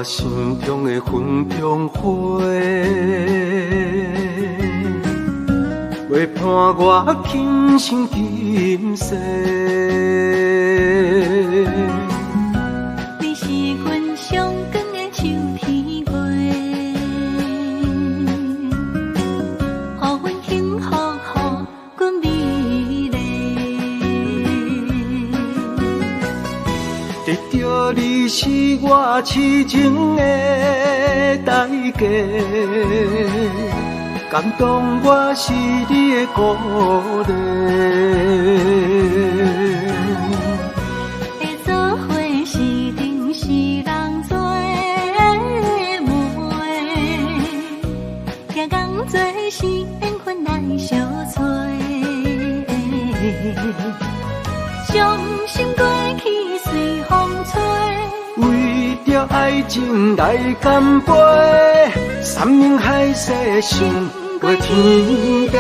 心中的云中花，陪伴我今生今世。你是阮上光的秋天月，予阮幸福，予阮美丽。得到你是我痴情的代价，感动我是你的鼓励。会做伙是定是人做媒，行工做是缘分来相找。伤心过去随风吹。为着爱情来干杯，山盟海誓想过天地。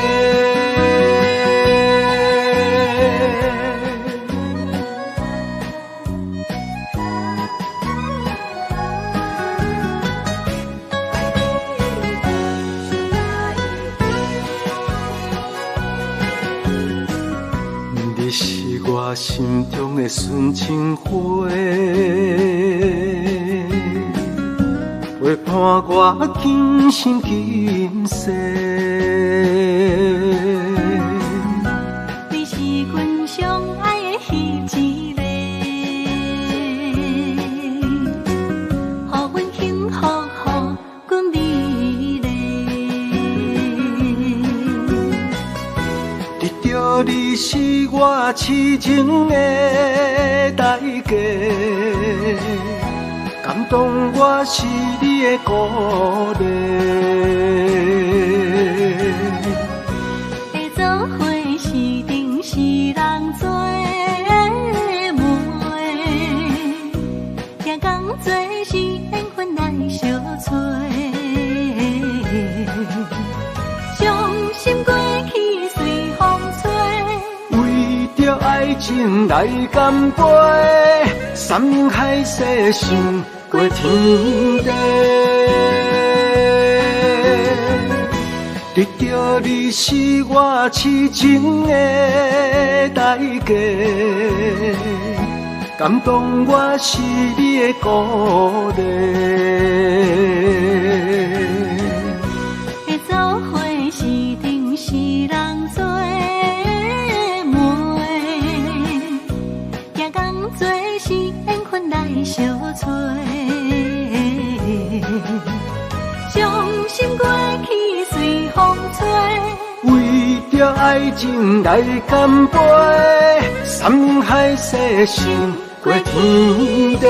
你是我心中的纯情花，陪伴我今生今世。你是阮上爱的彼一个，予阮幸福，予阮美丽。得到你是我痴情的代价，感动我是你的鼓励。会做伙是定是人做媒，行工做是缘分来相找。伤心过去随风吹。为着爱情来干杯，山盟海誓想过天地。得到你是我痴情的代价，感动我是你的鼓励。会做伙是定是人做媒，行工做是缘分来相找。伤心过去随风吹。为着爱情来干杯，山盟海誓想过天地。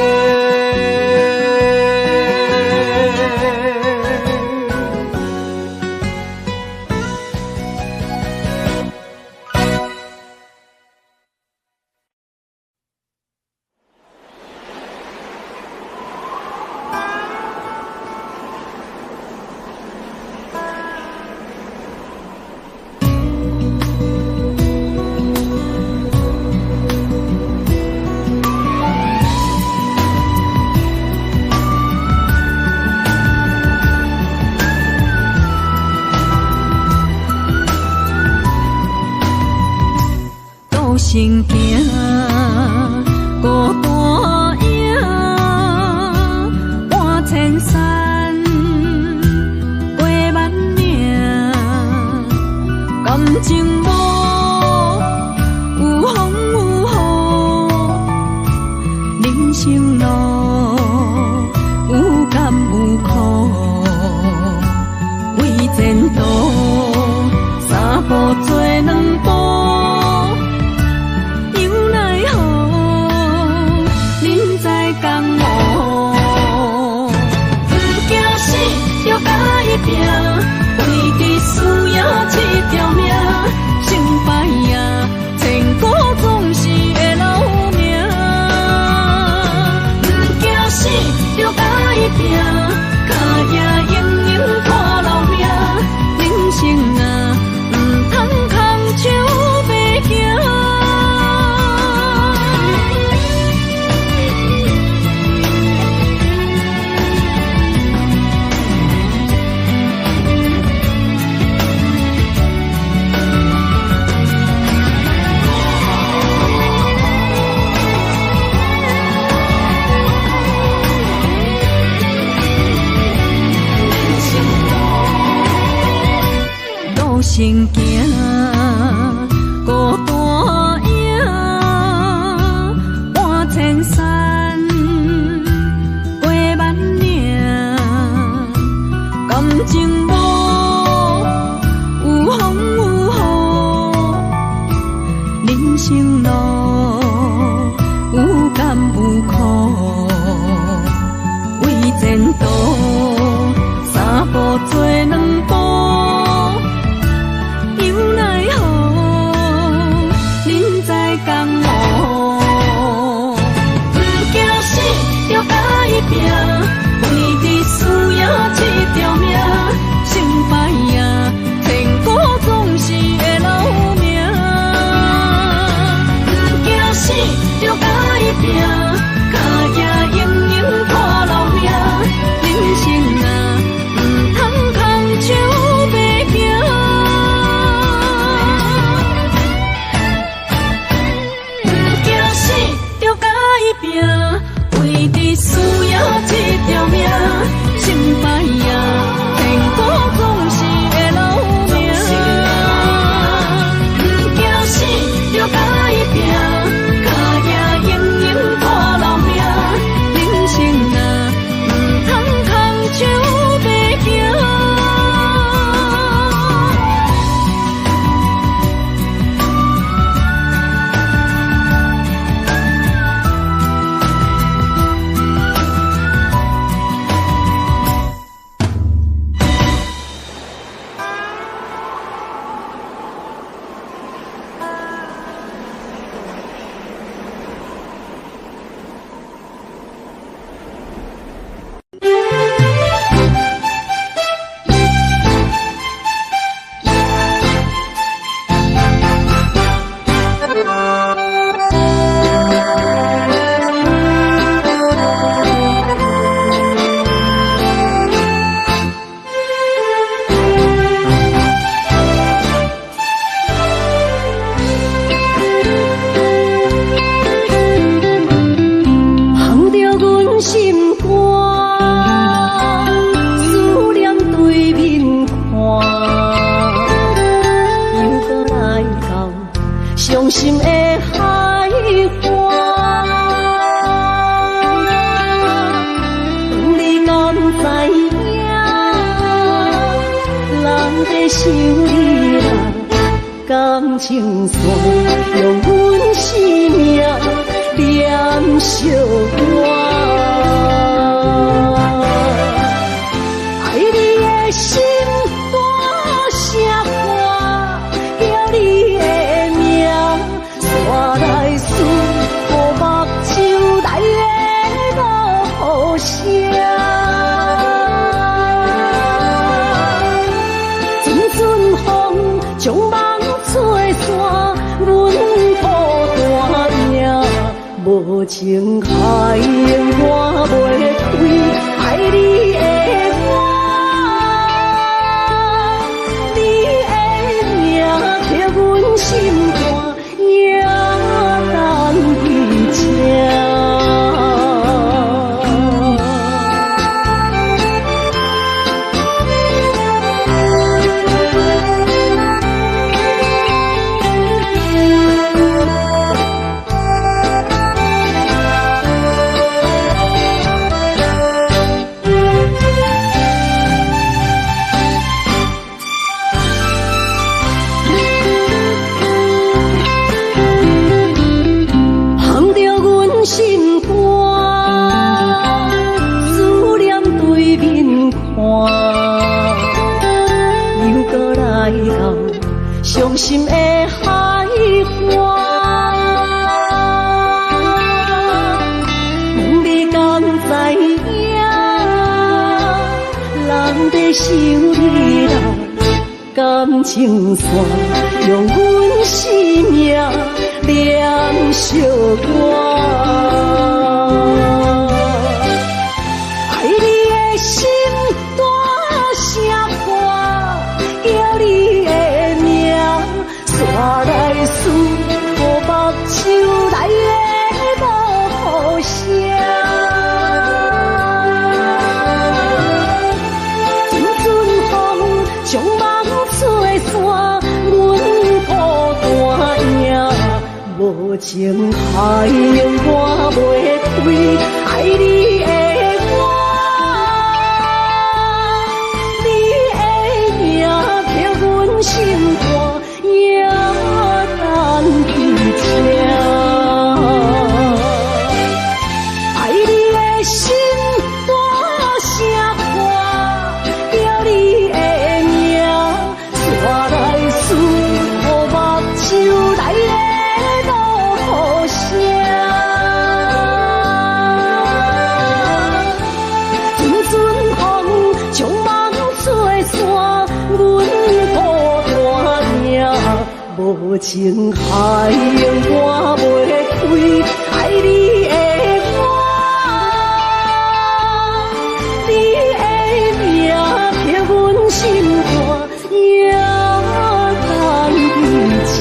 行行，孤单影，半千山，过万岭，感情无有风有雨，人生路有甘有苦，为前途三步做两步。为着需要这条命，成败也千古总是会留名。不惊死，就爱拼，脚也硬硬看老命。人生啊，不通空手白行。身行，孤单影，半千山，过万岭，感情无有风有雨，人生路有甘有苦，为前途三步做两步。伤心的海花，你敢知影？人在想你啦，感情线用阮生命念惜我。爱你的心大声歌，叫你的名，山来思，雨目睭来的落雨声。阵阵风将梦吹散，阮抱大命，无情海永我袂开，爱你的我。心肝也难回家。心肝，思念对面看，又搁来到伤心的海花。问你敢知影？人在想你啦，感情线用阮生命念惜我。爱你的心大声歌，叫你的名，山来思，雨目睭来的落雨声。阵阵风将梦吹散。用我袂开，爱你的我，你的名刻阮心肝，也难记车。爱你的心大声歌，叫你的名，山来思，乌目睭来的落雨声。阵阵风将梦做散，阮孤单命，无情海用我袂开，爱你的我。刻阮心肝，也难记车。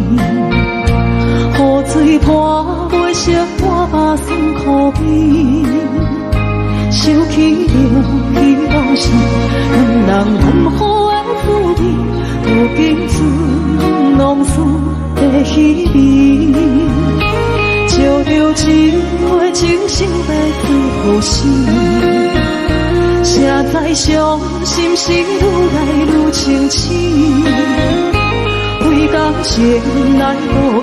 雨水破袂湿我目酸苦味，想起了彼往事，两人难好的滋味，如今只拢思在稀微，照着一回情深来对好死。谁知伤心是愈来愈清醒，为感情来无。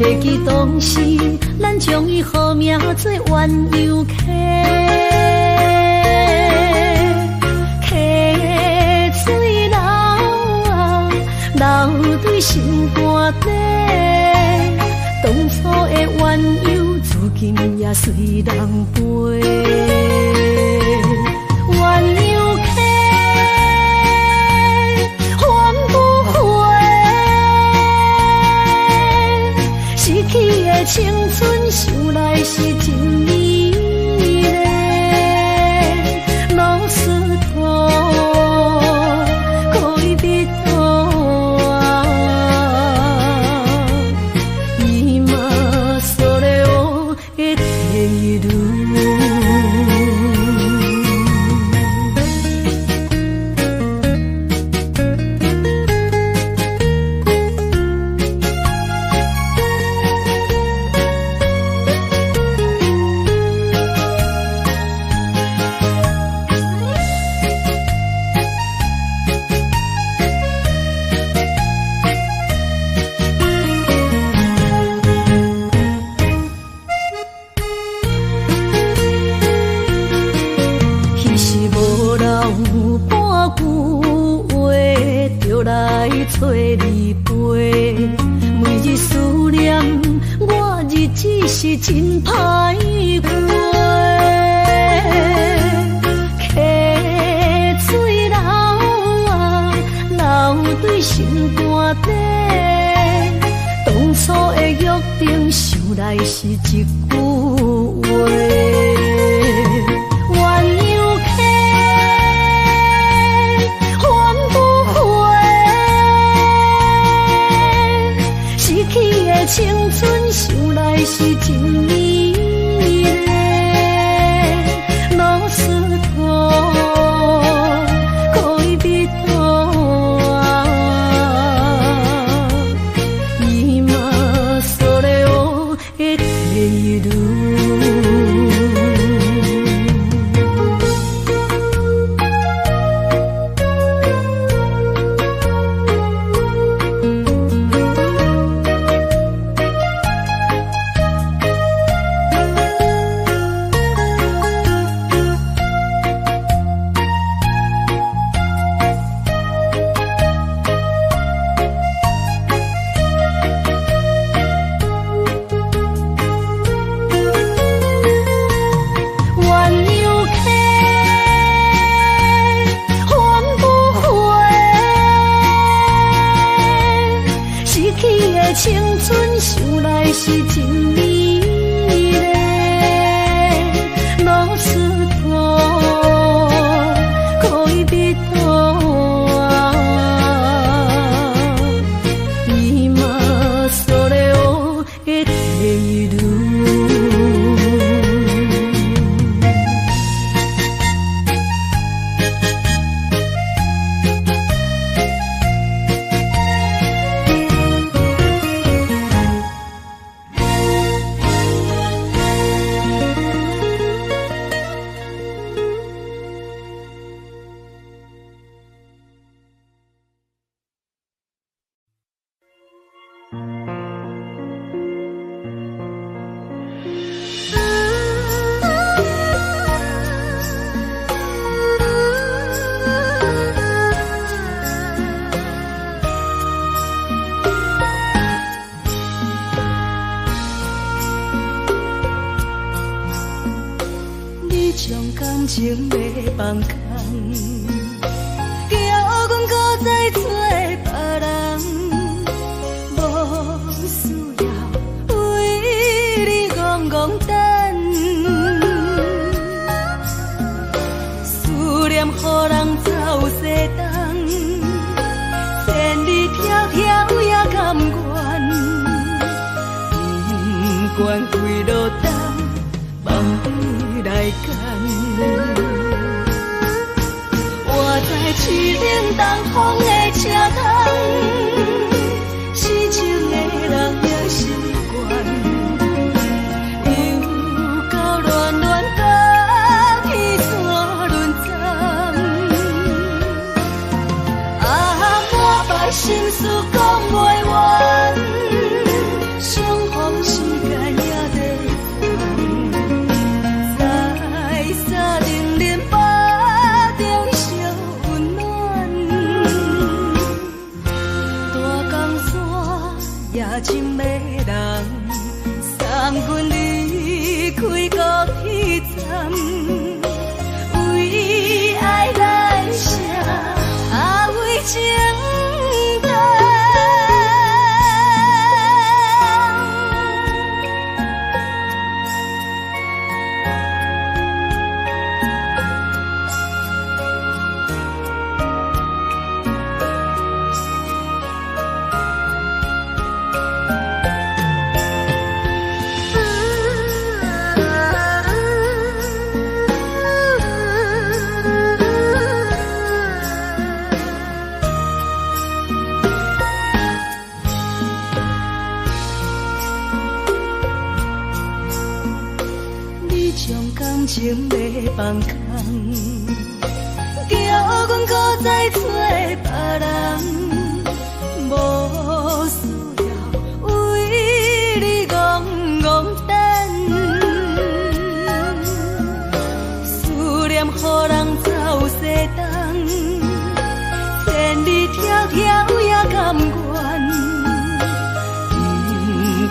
会记当时，咱将伊号名做鸳鸯溪，溪水流啊，流对心肝底。当初的鸳鸯，如今也随人飞。鸳鸯溪。句话就来找你陪，每日思念我日子是真歹过。溪水流啊流对心肝底，当初的约定想来是一句话。青春想来是真美丽，老师哥可以比多啊，伊嘛所了的地路。青春想来是真美丽，老师哥可以比多啊，伊嘛所了的地路。将感情要放空，叫阮搁再找别人，无需要为你戆戆等。思念予人走西东，千里迢迢也甘愿，不管几落冬。来干，我在市顶东风的车窗，痴情的人也习惯，又到乱乱甲天山轮转，啊，满腹心事讲袂完，相逢时间也在。深的人送阮离开高铁站，为爱来写为情长。情要放空，叫阮搁再找别人，无需要为你戆戆等。思念予人走西东，条也甘愿，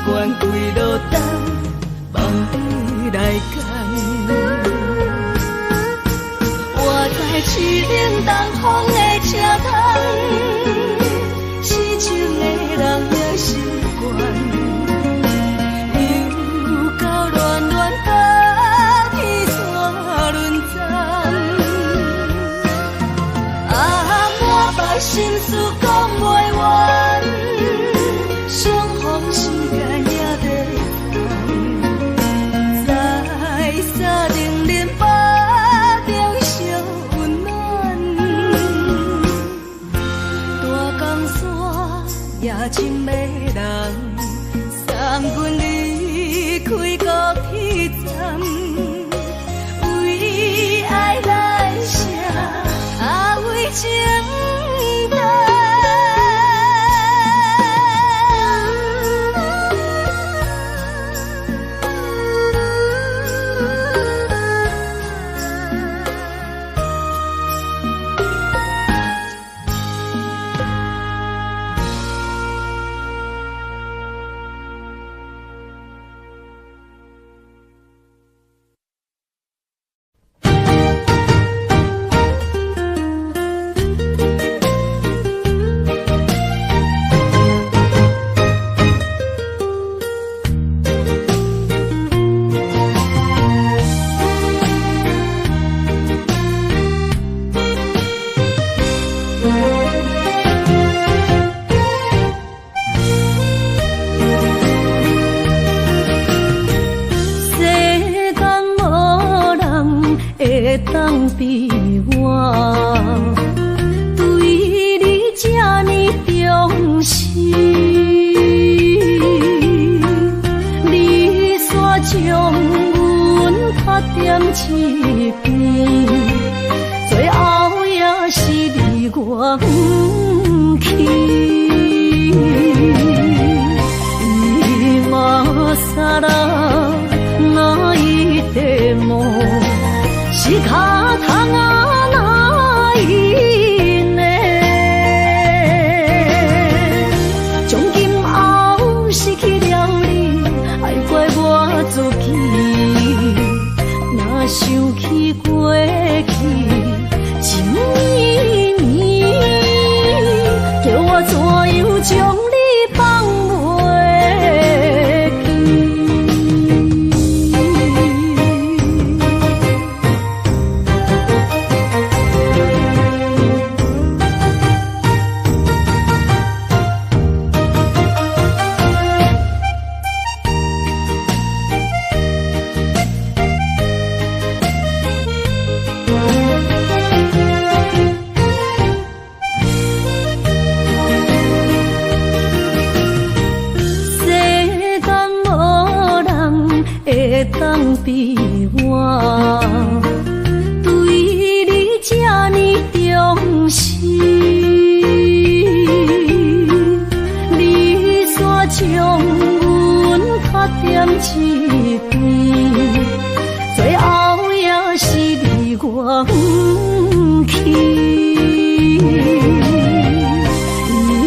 不管几落冬，梦里来干。我在市顶东风的车头，市井的人也习惯。心事讲袂完，相逢时间也在等，在沙丁林巴中相温暖。大江山也真迷人，送阮离开高铁站，为爱来写，为情。当比我对你这呢重视，你煞将阮拍点一边，最后也是离我不去。今さら泣いても仕方がないね。从今后失去了你，爱怪我自己。若想起过去情绵绵，叫我怎样将你放袂？当比我对你这呢重视，你煞将阮拍点一边，最后也是离我不去。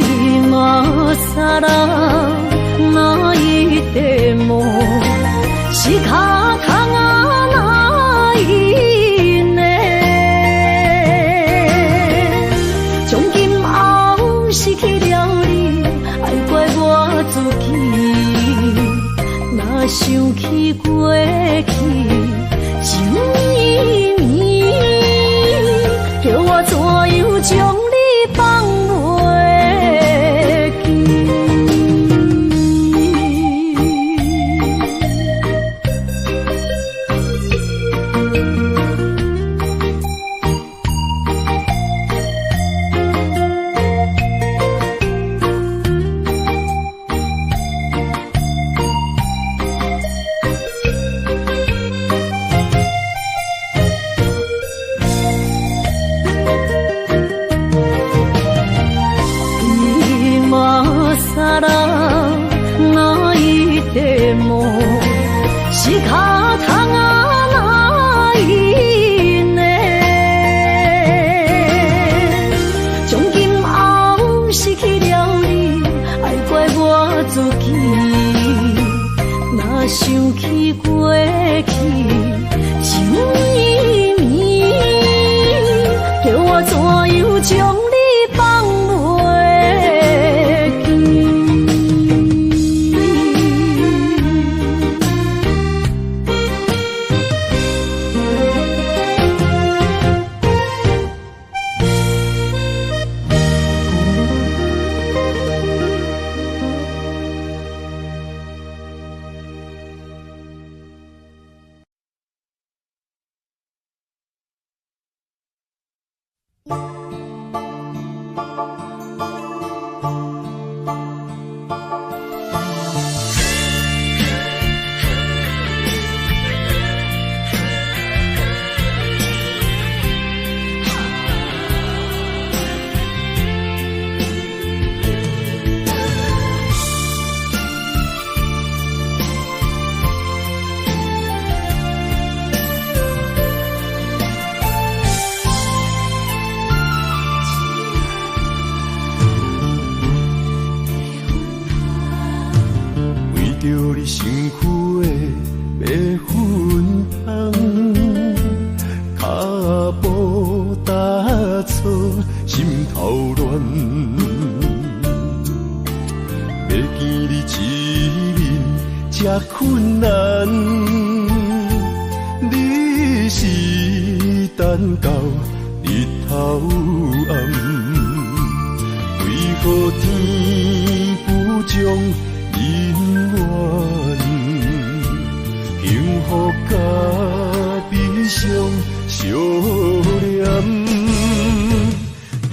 今さら泣いても仕方がないね。从今后失去了你，爱怪我自己。若想起过去情绵绵，叫我怎样将你放袂记？你身躯的要分香，脚步踏错，心头乱。要见你一面这困难，你是等到日头暗，为何天不将姻缘，幸福甲悲伤相连？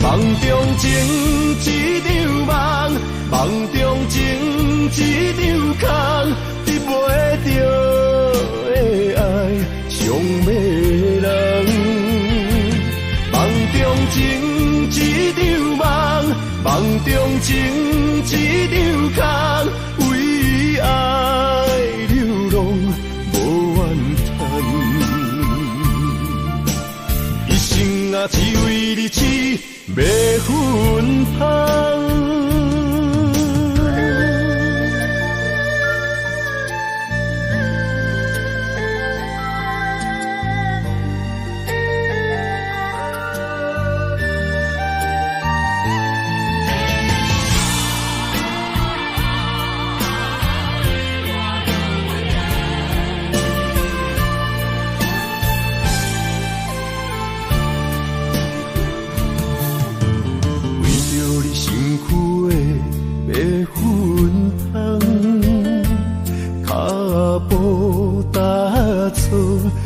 梦中情一场梦，梦中情一场空，得袂着的爱上迷人。梦中情一场梦，梦中情一场空，为爱流浪无怨叹，一生啊只为你痴，要分香。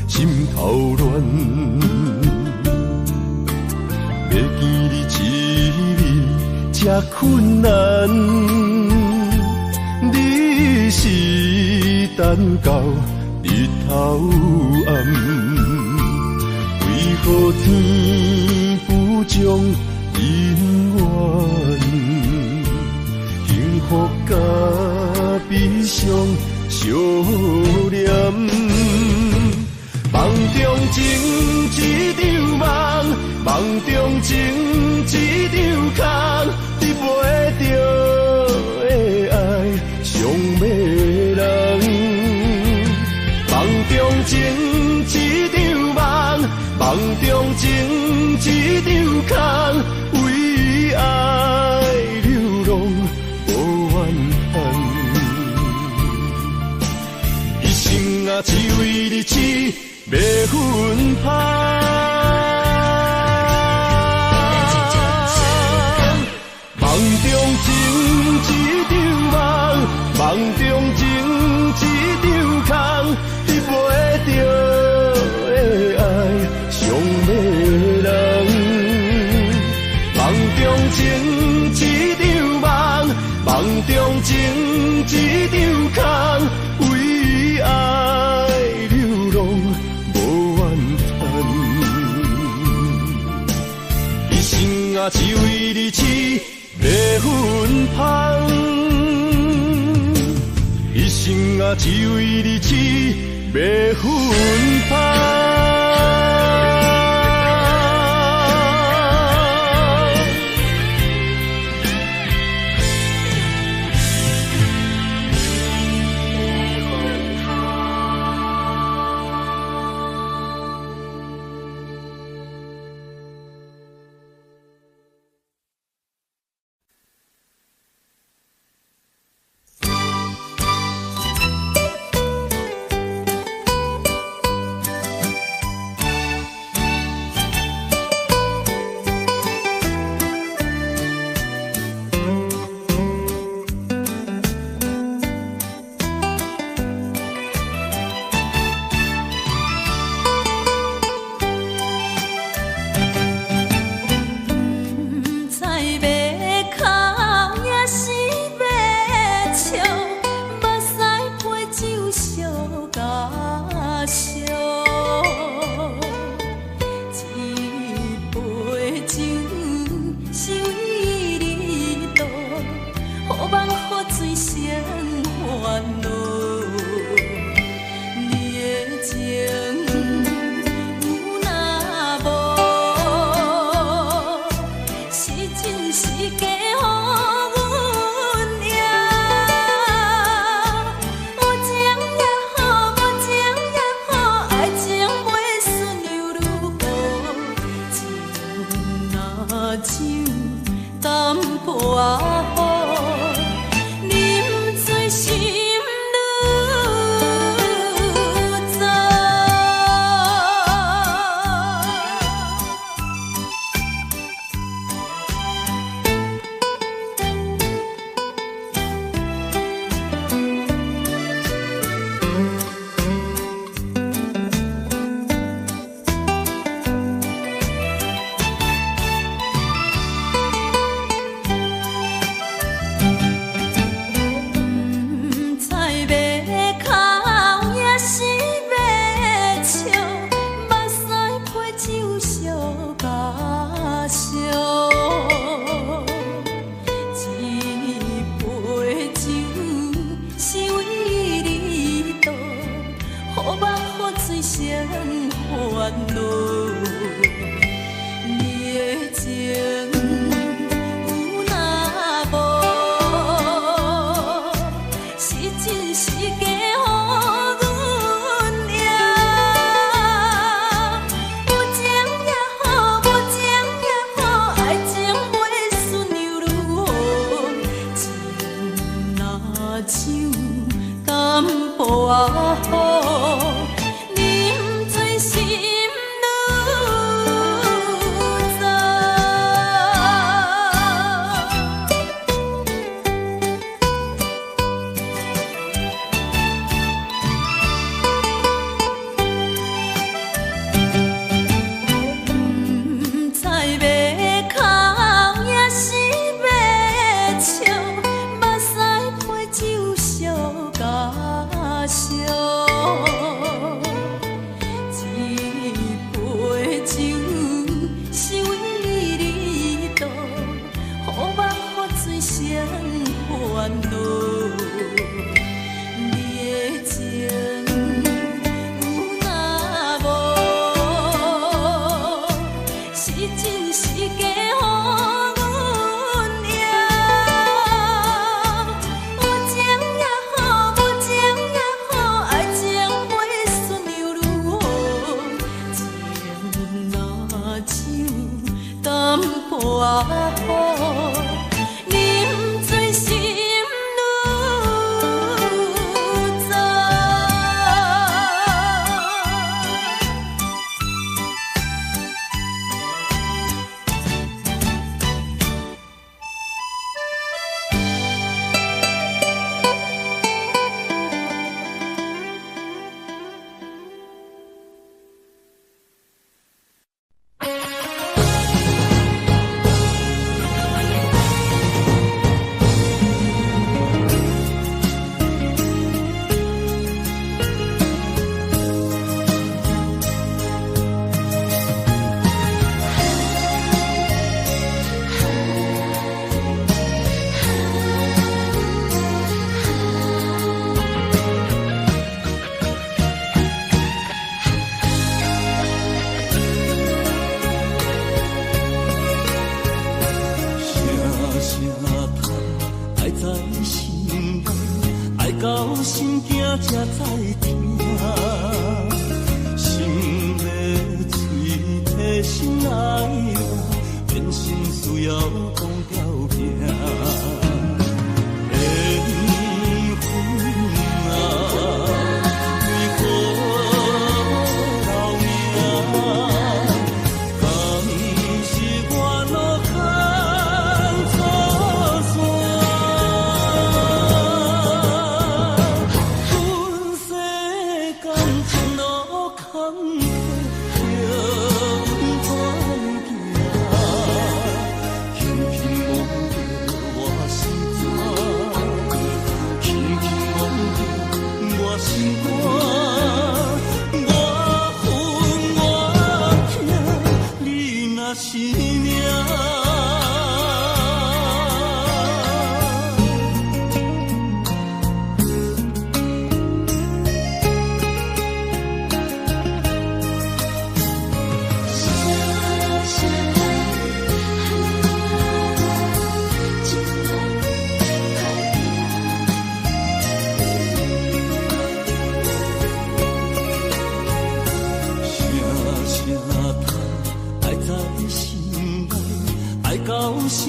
心头乱，要见你一面这困难，你是等到日头暗，为何天不将姻缘，幸福甲悲伤相连？梦中情一场梦，梦中情一场空，得袂着的爱上迷人。梦中情一场梦，梦中情一场空，为爱流浪无怨叹，一生啊只为你痴，要分香。梦中情一场梦，梦中情一场空，得袂着的爱上迷人。梦中情一场梦，梦中情一场空，为爱流浪无怨叹，一生啊只为你痴，要分香。一生啊只为你痴，要分香。破雨，饮醉心愈早。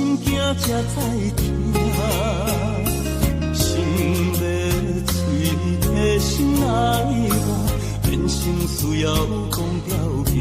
心惊才知疼，心要碎的心爱我，人生需要讲条命。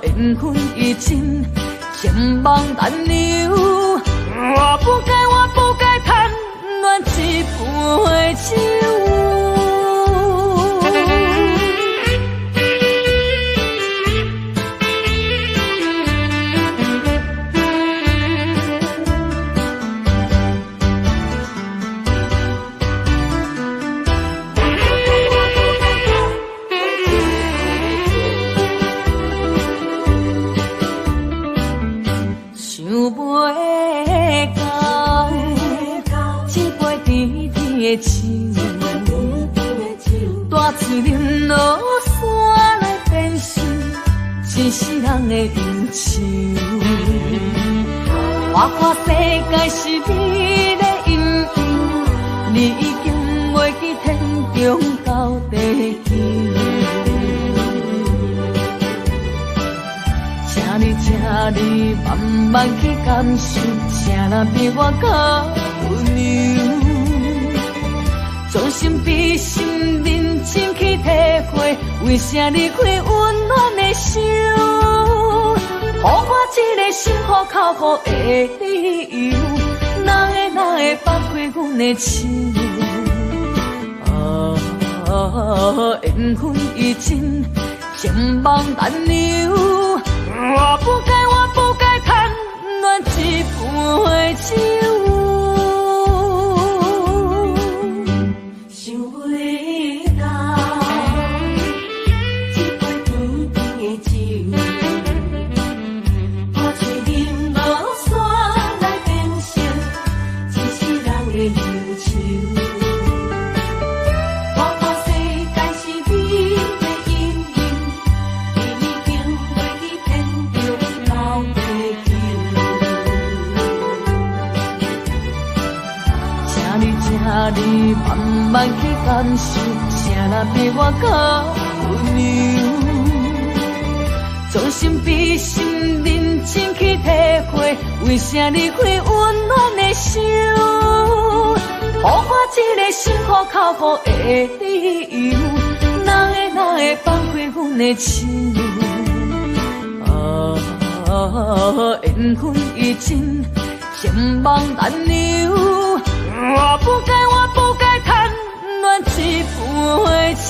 缘分已尽，千万难留。我不该贪恋一杯酒。大嘴啉落山来变成一世人的忧愁。我看世界是你的阴影，你已经袂记天中到地球。请你慢慢去感受，谁人比我较温柔？将心比心，认真去体会，为啥离开温暖的手？我一个心苦口苦的理由，哪会放开阮的手？缘分已尽，情网难留。我不该贪恋一杯酒。想袂到，一杯甜甜的酒，我却饮落山来变成一世人的忧愁。你慢慢去感受，啥人比我较温柔？将心比心，认真去体会，为啥离开温暖的手？予我一个心苦口苦的理由，哪会放开阮的手？缘分已尽，情网难留。我不该贪恋一杯酒。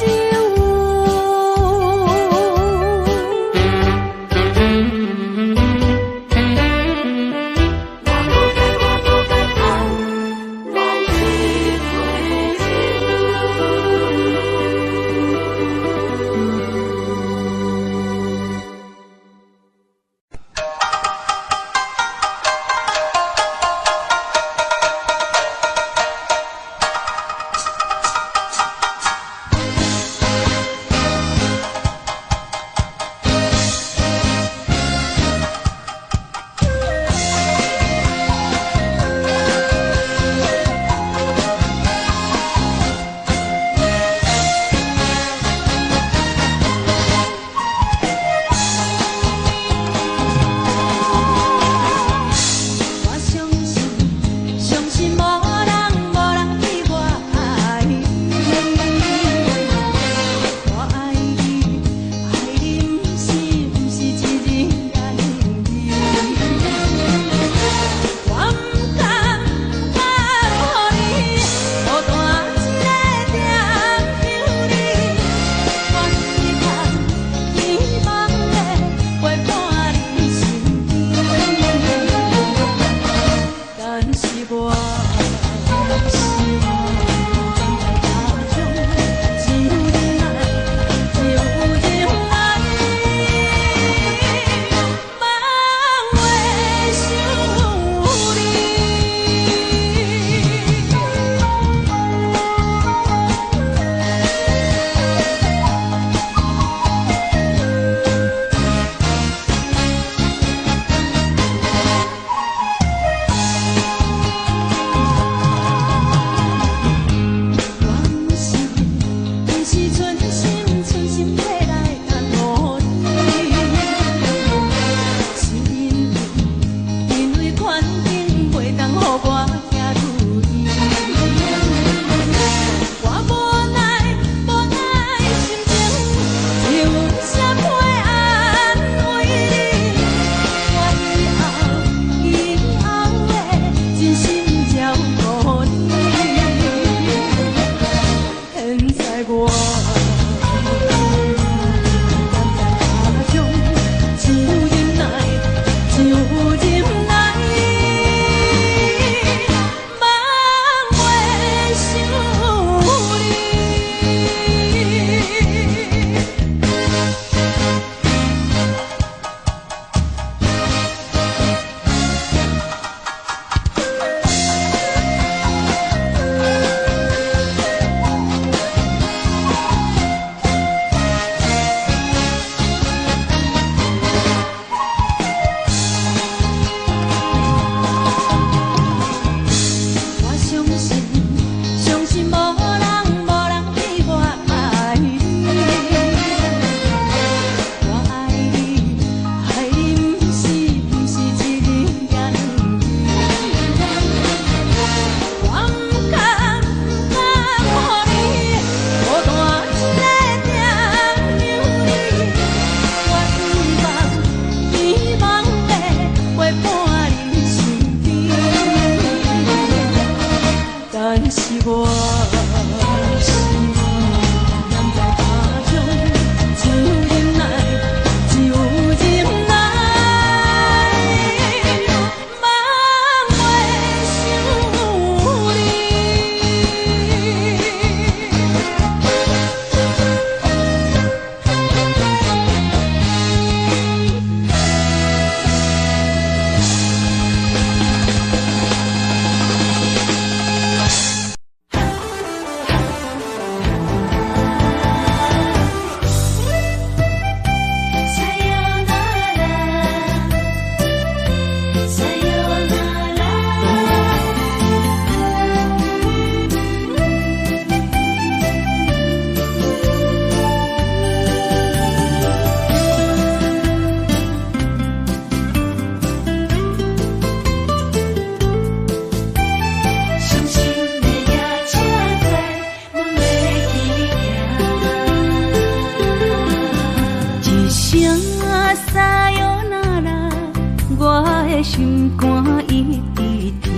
心肝一直疼，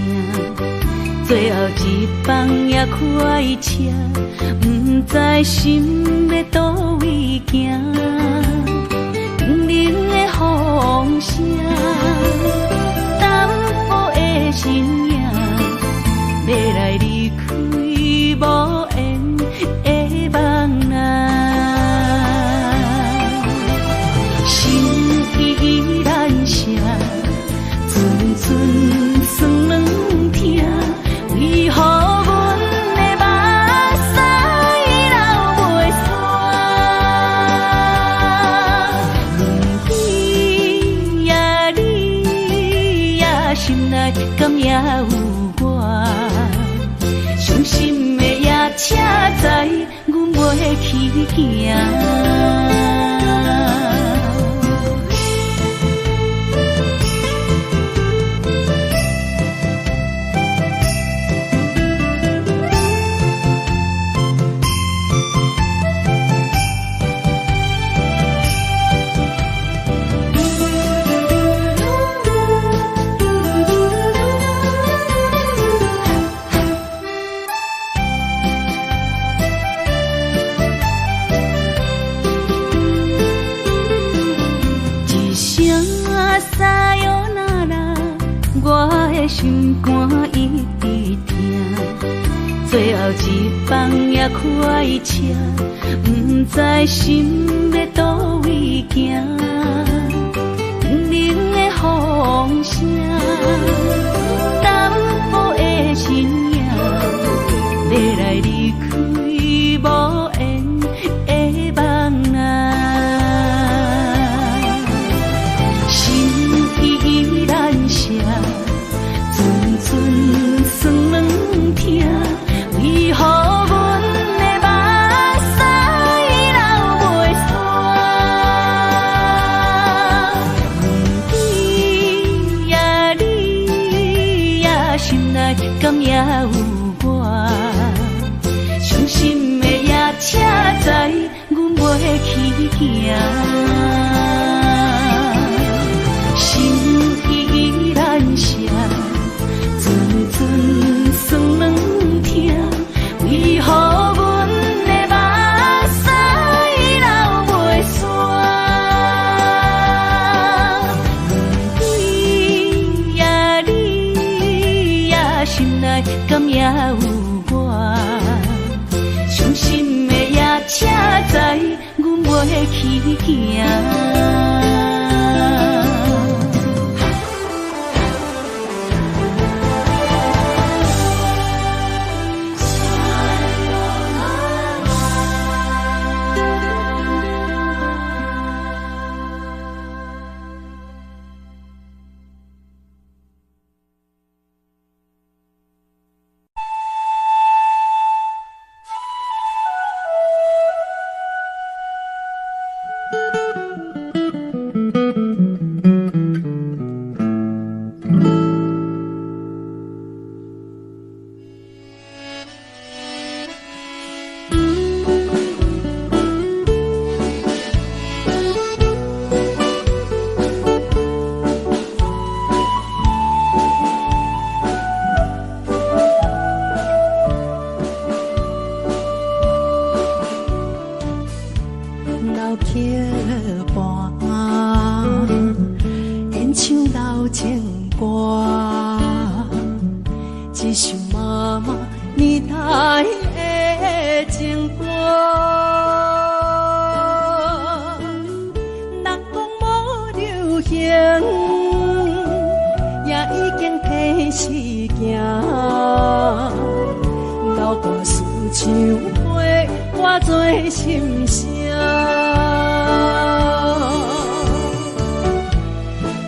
最后一放也开车，不知心要倒位行。冷冷的风声，淡薄的身影，要来离开无缘的梦啊，心依然舍。寸酸软疼，为何阮的目屎流袂煞？轮回呀，你呀，心内敢也有我？伤心的夜车载，阮袂去行。心肝一直疼，最后一放也开车，不知心要倒位行。冷冷的风声，淡薄的身影，要来离开无缘的梦啊，心依然舍。寸酸软疼，为何阮的目屎流袂煞？轮回呀，你呀，心内敢也有我？伤心的夜车载，阮袂去行。心依然舍。寸酸软疼，为何阮的目屎流袂煞？轮回呀，你呀，心内敢也有我？伤心的夜车载，阮袂去行。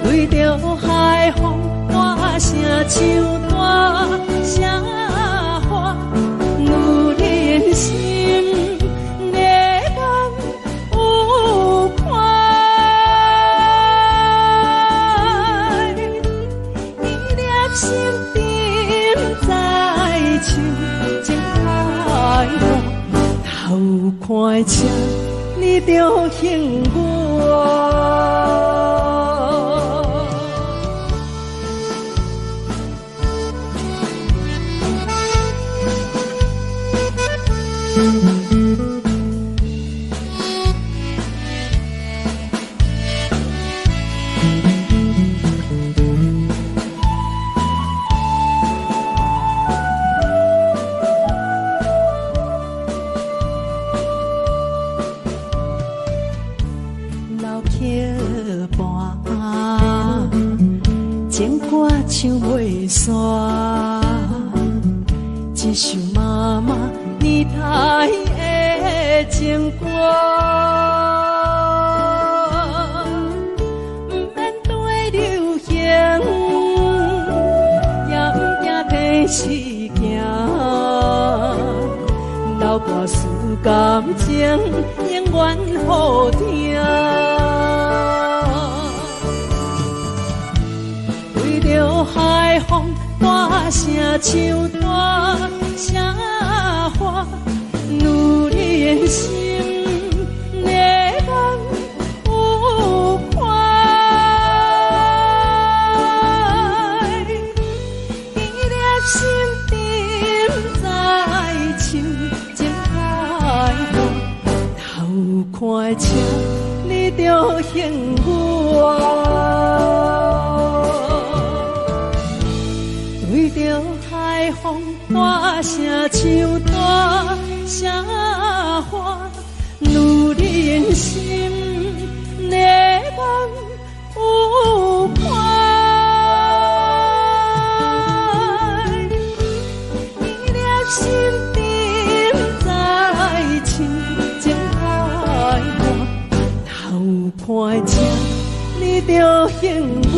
对着海风。树大写花，女人心月光有看。伊粒心沉在树前开花，头看车你就幸我。情歌唱袂煞，一首妈妈年代的情歌，不免对流行，也不惊天时行，流跋思感情，永远好听。着海风大声唱大声花，女人心月光有看。伊粒心沉在树前开花，头看车你就幸我。对着海风大声唱大声花，女人心月光有看。伊粒心沉在树前开花，头看车你就幸我。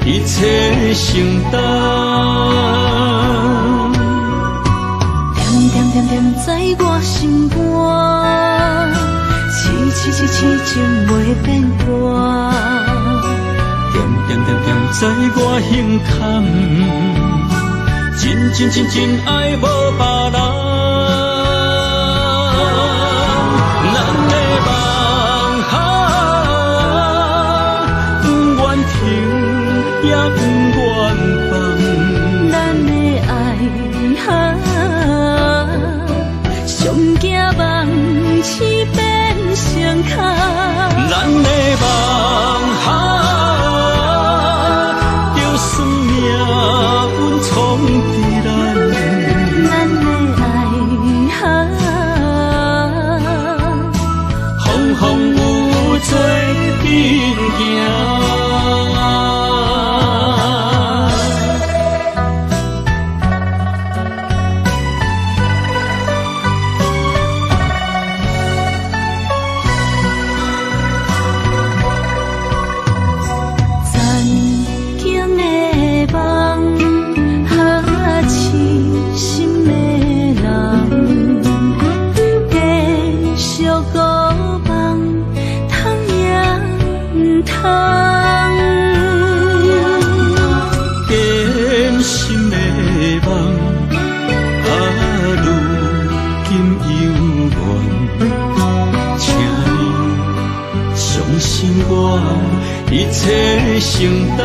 一切承担，点点点点在我心肝，痴情袂变卦，点点点点在我胸坎，真爱无别人。咱的梦哈，不愿停，也不愿放。咱的爱哈，上惊梦痴变成空。咱的梦哈，就算命运冲伫咱。咱的爱哈，一切承担。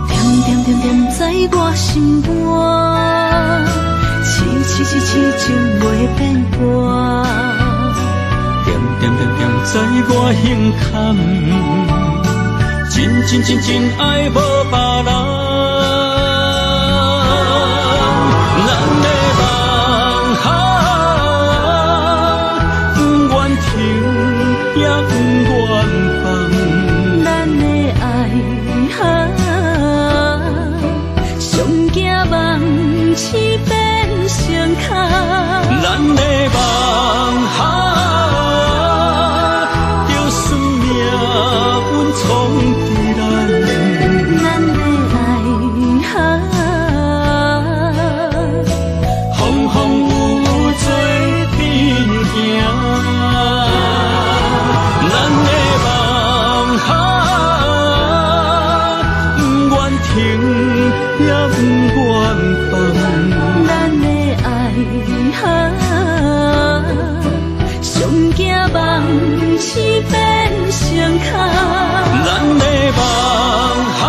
点点点点在我心肝，痴痴痴痴情袂变卦。点点点点在我胸坎，真真真真爱无别人。咱的梦哈，不愿停也不愿放。咱的爱哈，上惊梦痴变相牵。咱的梦哈，就算命运冲敌咱。咱的爱哈，风风雨雨做阵行。咱的梦哈，不愿停也不愿放。咱的爱哈，上惊梦痴变相牵。咱的梦哈，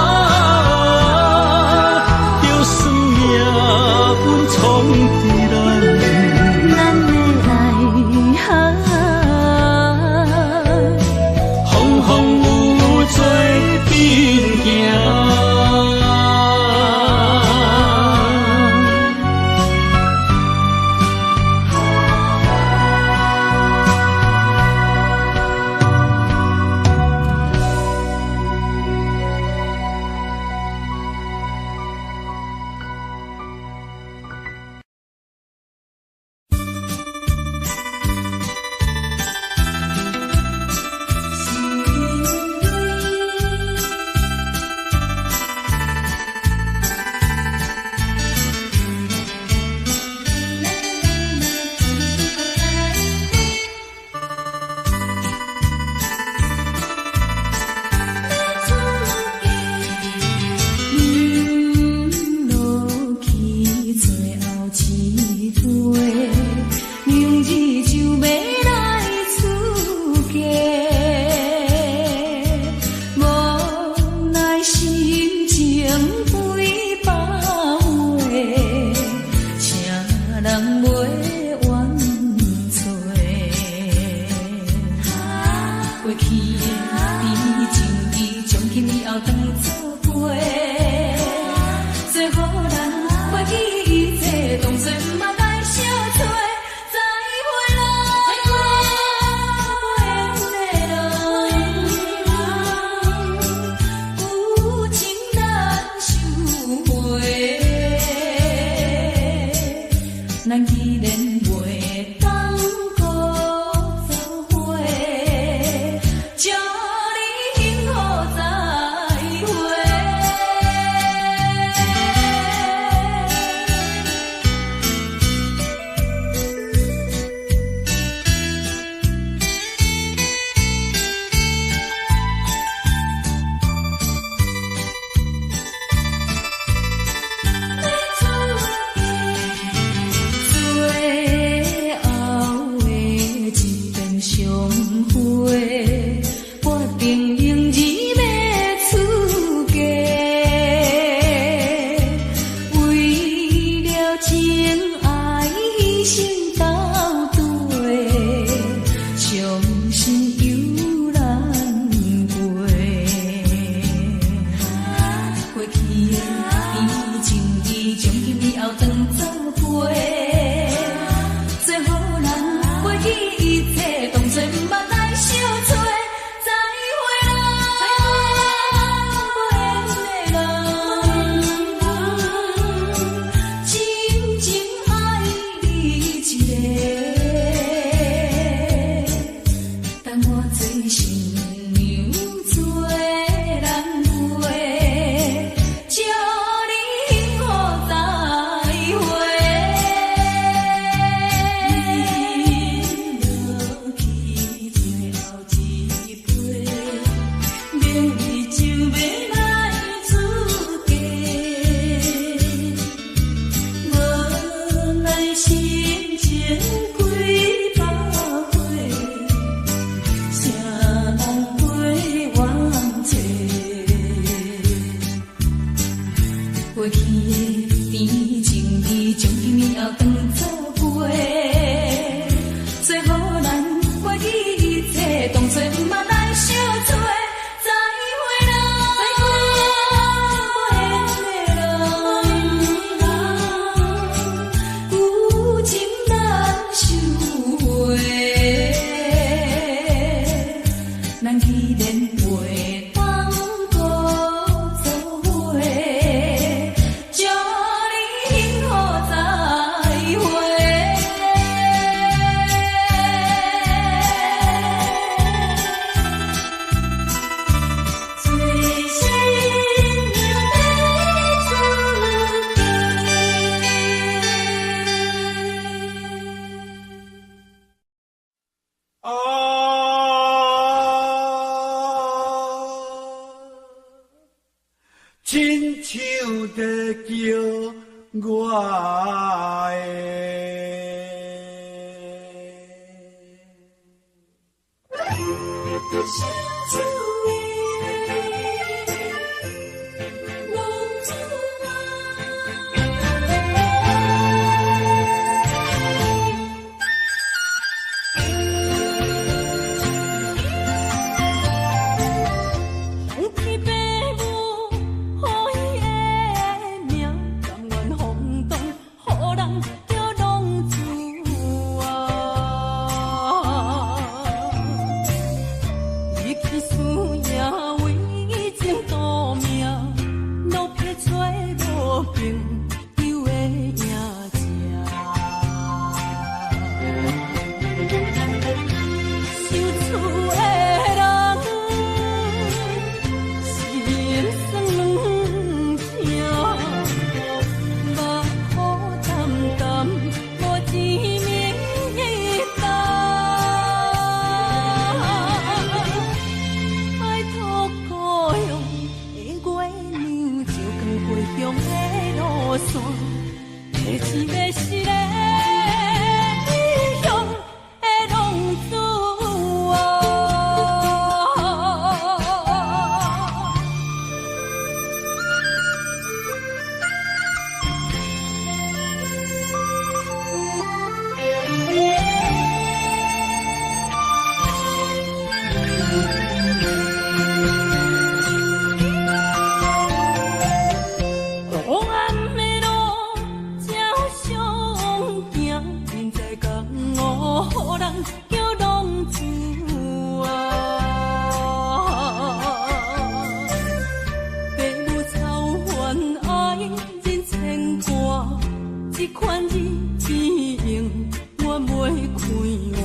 就算命运冲敌咱。咱的爱哈，风风雨雨做阵行。情爱你情话，最好咱过去一切当作毋捌来相做。再会啦，有情难收回，咱既然袂当搁做伙，祝你幸福再会。最新娘要出亲像在叫我天父母，予伊的命，甘愿放荡，予人叫浪子啊！伊去思也为情赌命，路撇找无朋友的影子。受厝的人，心酸两条，目苦淡淡，无一面灯。拜托故乡的月娘，照光回乡的路线，提起要是个异乡的浪子啊！黑暗的路，照常行，现在江湖，予人叫浪子啊！父母操烦爱人牵挂，这款日子用我袂开活。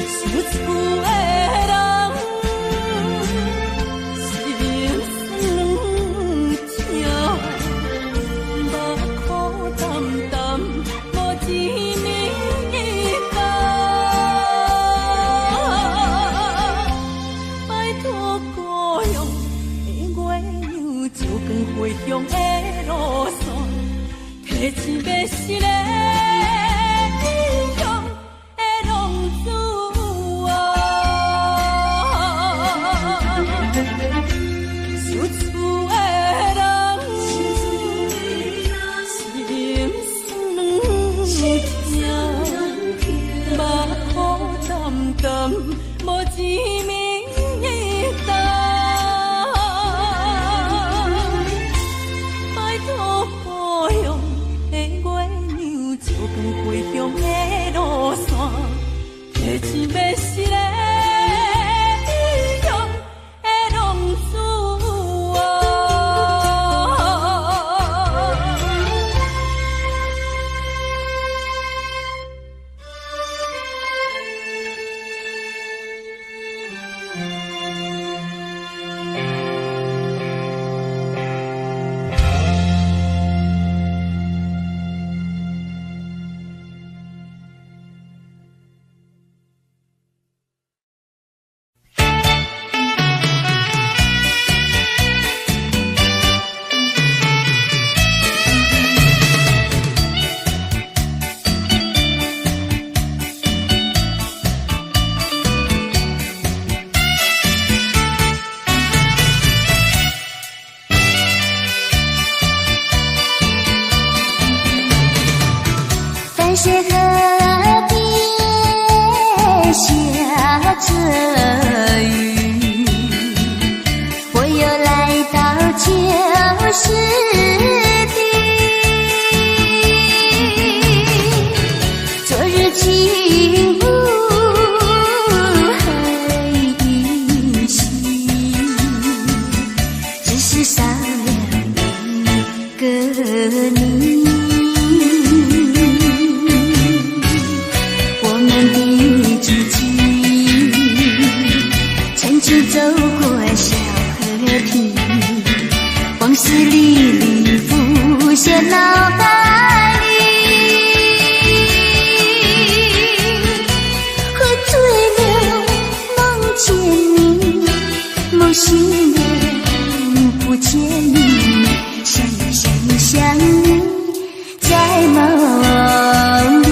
受厝的人，心酸两条，目苦淡淡，无一面灯。拜托故乡的月娘，照光回乡的路线，提起要是个异乡的浪子啊！受厝的人，心酸两条，目苦淡淡，无一面灯。拜托故乡的月娘，照光水河边下着雨，我又来到旧时地。昨日轻雾黑依稀，只是少了一个你。走过小河堤，往事历历浮现脑海里。喝醉了，梦见你，梦醒了，不见你，想你，在梦里。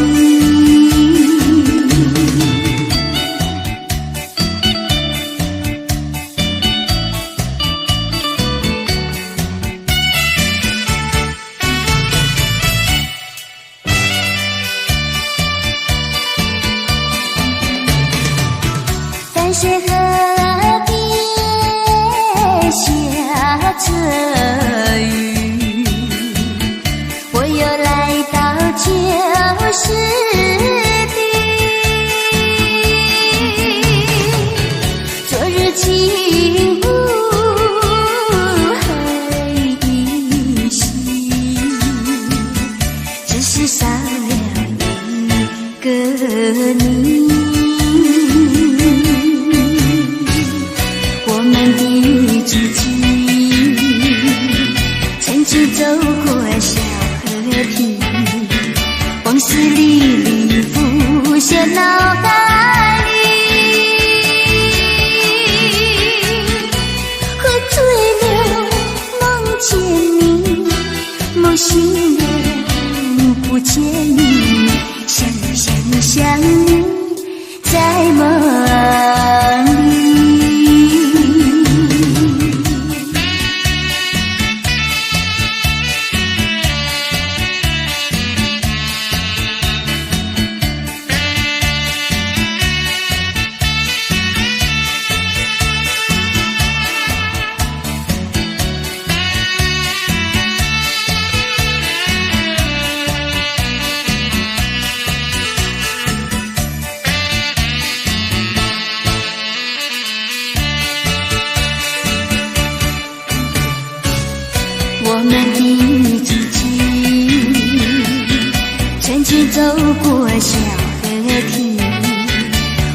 水河边下着雨，我又来到旧时地。昨日轻雾黑依稀，只是少了一个你。走过小河堤，往事历历浮现脑海里。喝醉了，梦见你，梦醒了，不见你，想你，在梦里。我们的足迹，曾经走过小河堤，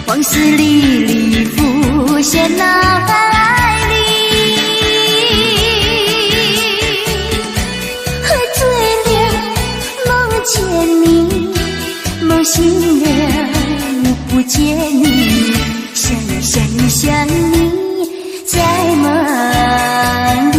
往事历历浮现脑海里。喝醉了，梦见你，梦醒了，不见你，想你，在梦里。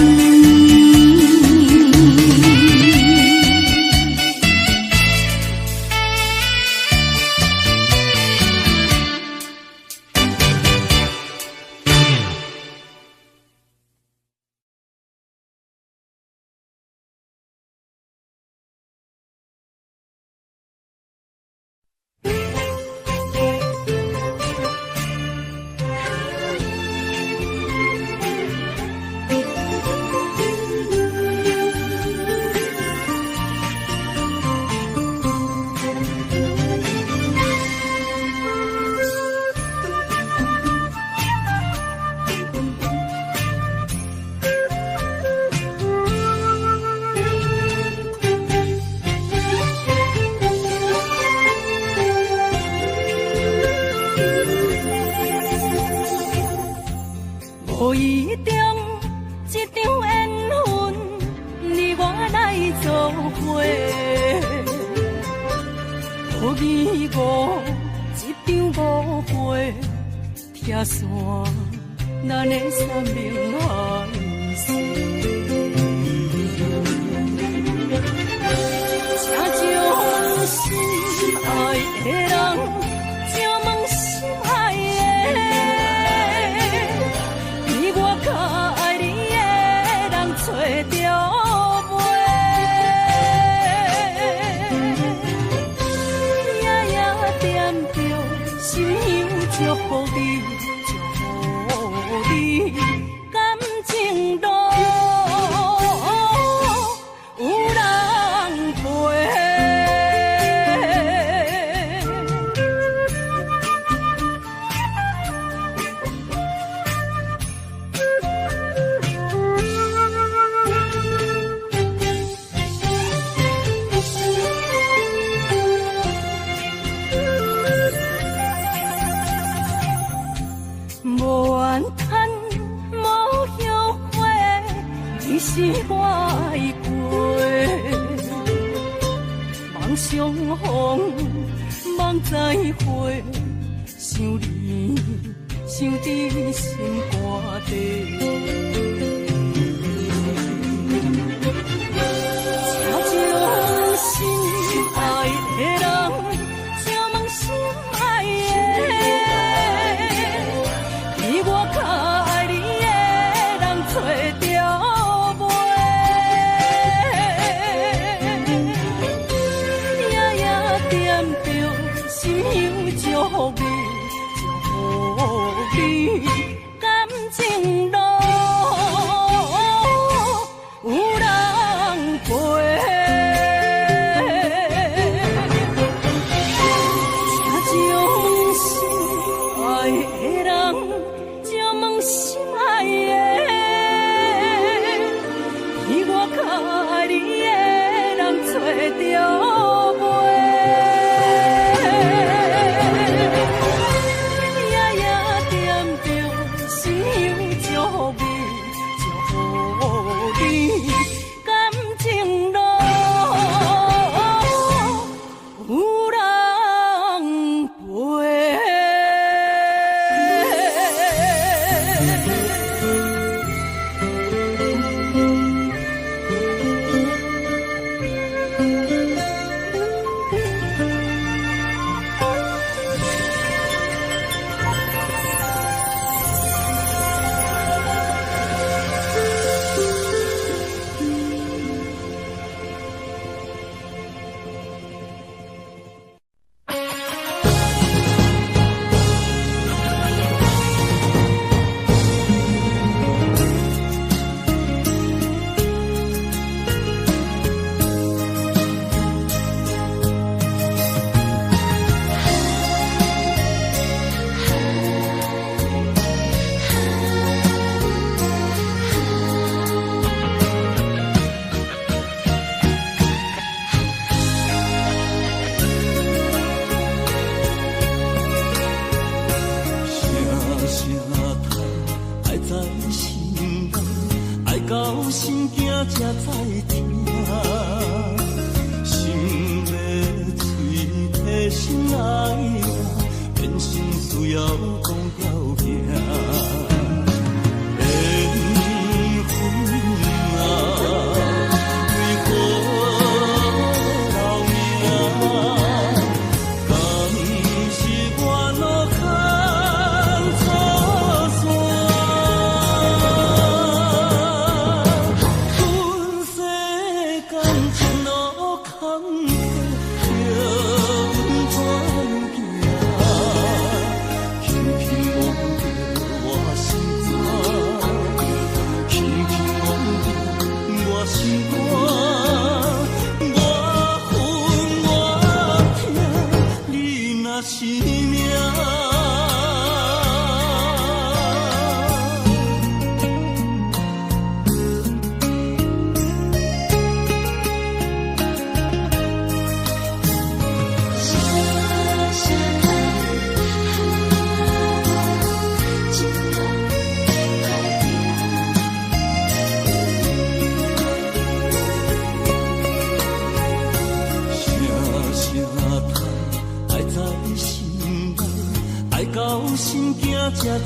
无一定一场缘分，你我来做伙。无义无一场误会，拆散咱的生命海誓。请将心爱的人，请问心爱的。我较爱你的人找着袂，人相逢梦再会，想你想伫心肝底。请将心爱的人，请问心爱的，比我较爱你的人找着袂？夜夜惦着心有祝福你，祝福你感情路有人陪。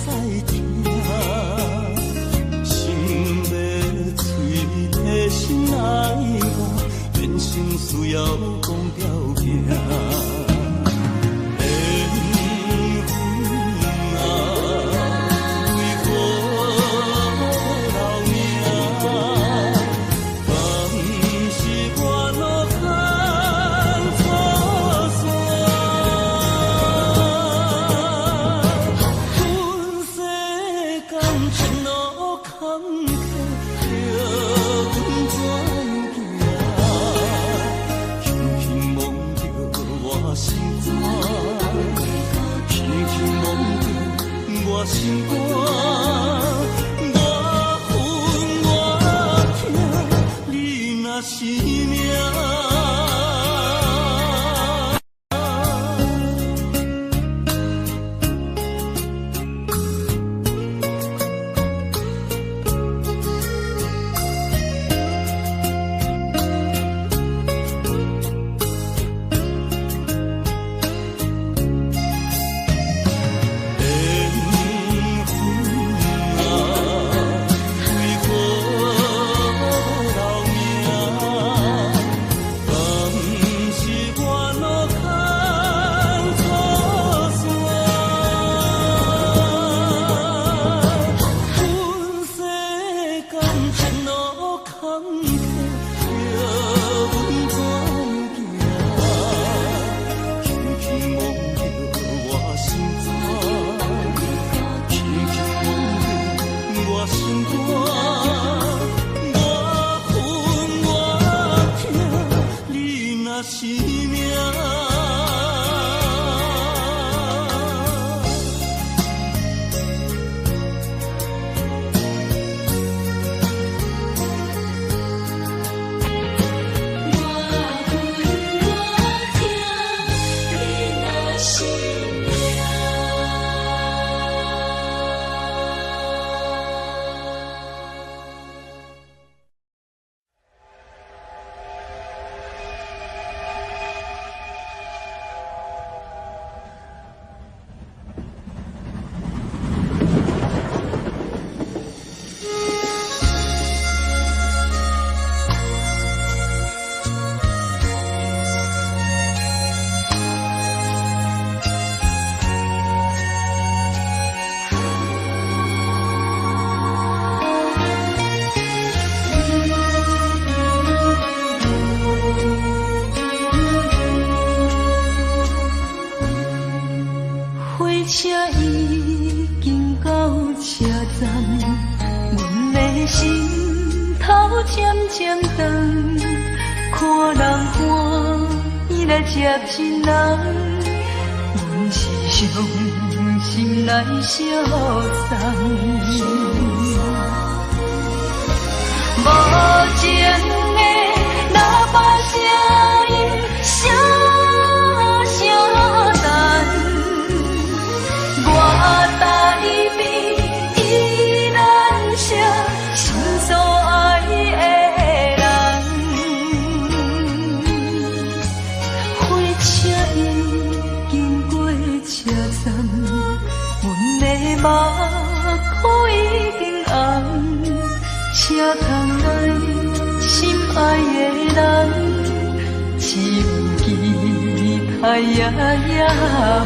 才知听，心要碎的心爱我，变成需要讲条件。心肝，我恨我痛，你若是命。是命。接亲人，阮是伤心来相送。无情的喇叭声音，声声等，我台边依然写心所爱的人。火车已经过车站，阮的目眶已经红。车窗内心爱的人，只有期待夜夜梦。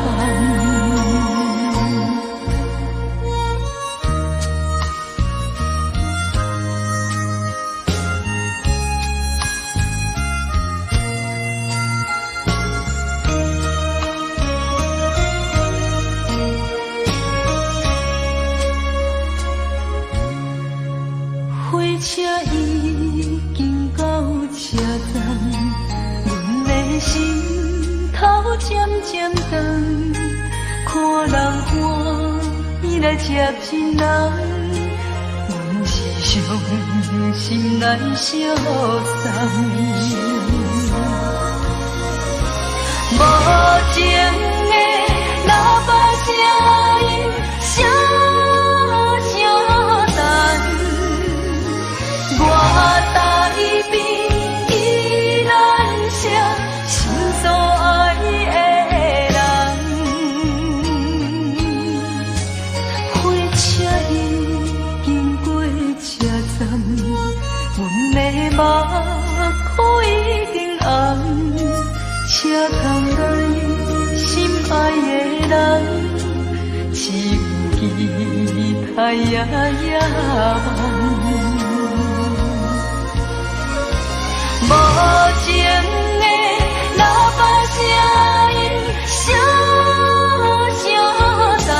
火车已经到车站，阮的心头渐渐长，看人欢喜来接亲人，阮是伤心来相送。无情的喇叭声音，声声等。我台边依然写心所爱的人，火车已经过车站，阮的目眶已经红，车窗内心爱的人，只有期待夜夜梦。无情的喇叭声音，声声等，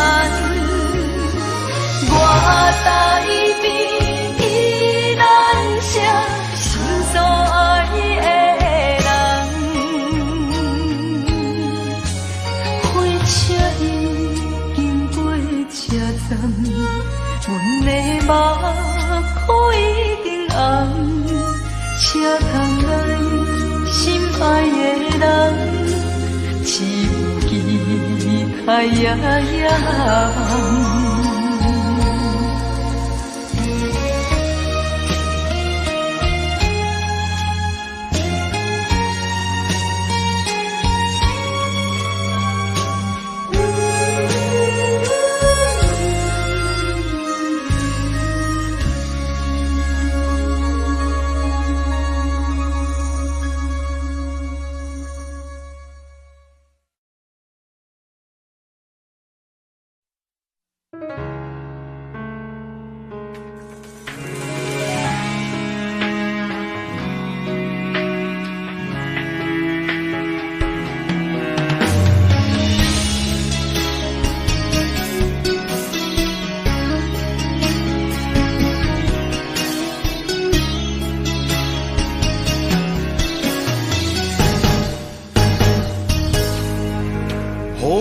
我台边依然写心所爱的人，火车已经过车站，阮的目眶已经红。车窗内心爱的人，只有期待夜夜梦。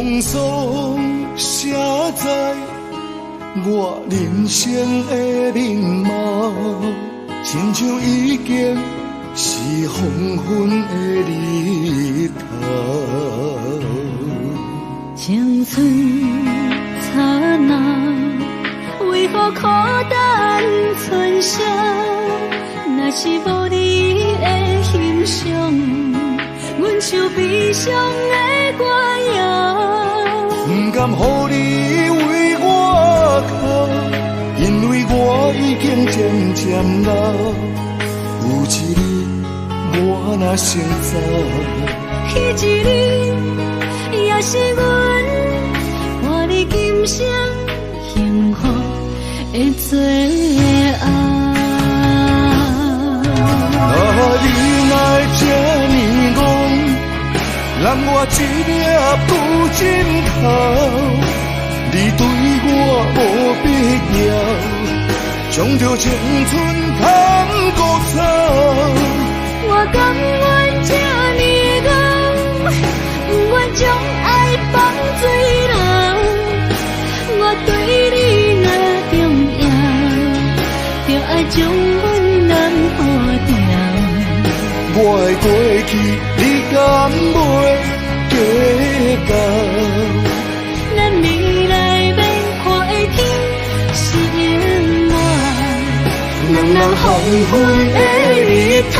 风霜写在我人生的面貌，亲像已经是黄昏的日头。青春刹那，为何孤单存剩？若是无你的欣赏，阮像悲伤的歌谣。不甘予你为我哭，因为我已经渐渐老。有一日我若先走，彼一日也是阮伴你今生幸福的最后。你若这呢戆，让我一粒不尽头。你对我无必要，将着青春通孤草。我甘愿这呢戆，不愿将爱放水流。我对你若重要，就爱将阮人护掉。我的过去，你敢袂计较？咱未来免看的天是永远，两人黄昏的日头。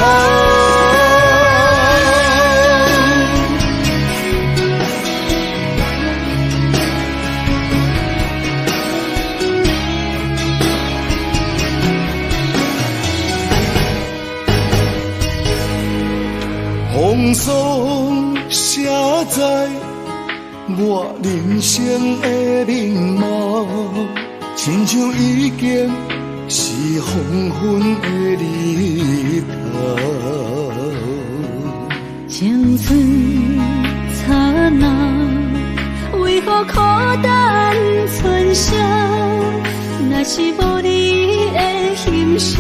风霜写在我人生的面貌，亲像已经是黄昏的日头。青春刹那，为何孤单存剩？若是无你的欣赏，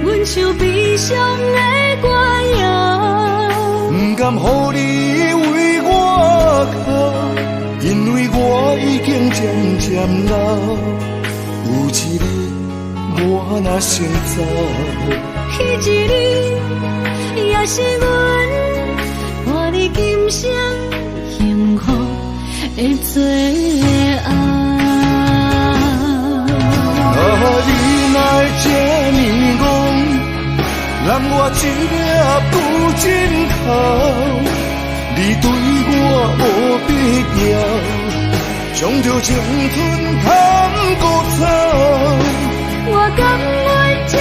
阮像悲伤的歌谣。不甘予你为我哭，因为我已经渐渐老。有一日我若先走，彼一日也是阮伴你今生幸福的最后。你若这呢戆，让我一粒不尽头。你对我无必要，将着青春通孤草。我甘愿这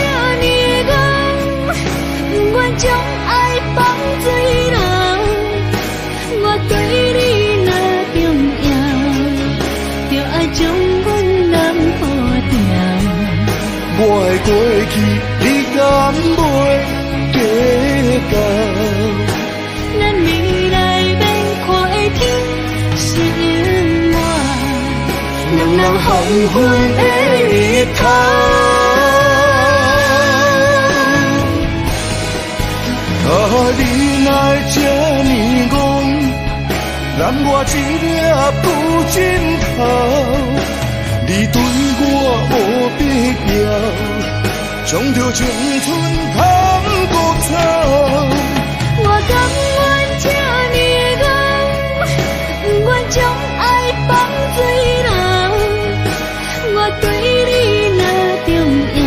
呢戆，不愿将爱放水流。我对你若重要，就爱将阮人护掉。我的过去，你敢袂计较？咱未来免看的天是永远，两人黄昏的日头。你若这呢戆，让我一粒不尽头。你对我无必要，将着青春通孤草。我甘愿这呢戆，不愿将爱放水流。我对你若重要，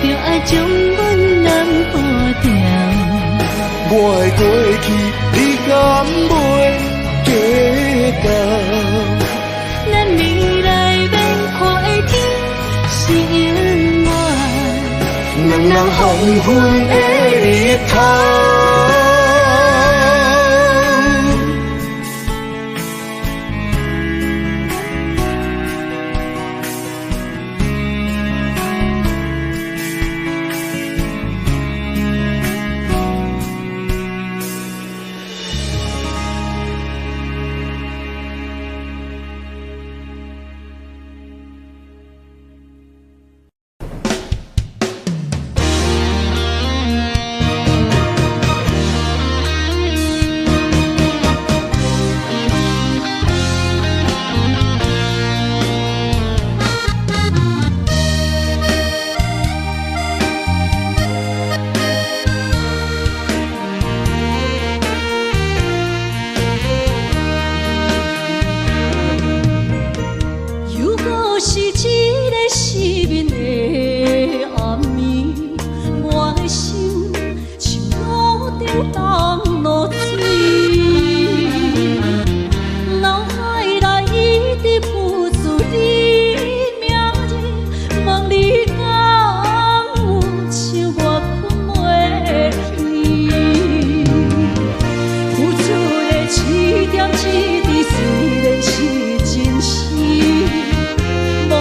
就爱将阮人护掉。我的过去，你敢袂计较？咱未来免看的天是永远，两人黄昏的日头。当落水，脑海内一直浮出你名字，问你敢有像我困袂去？付出的一点一滴，虽然是真实，无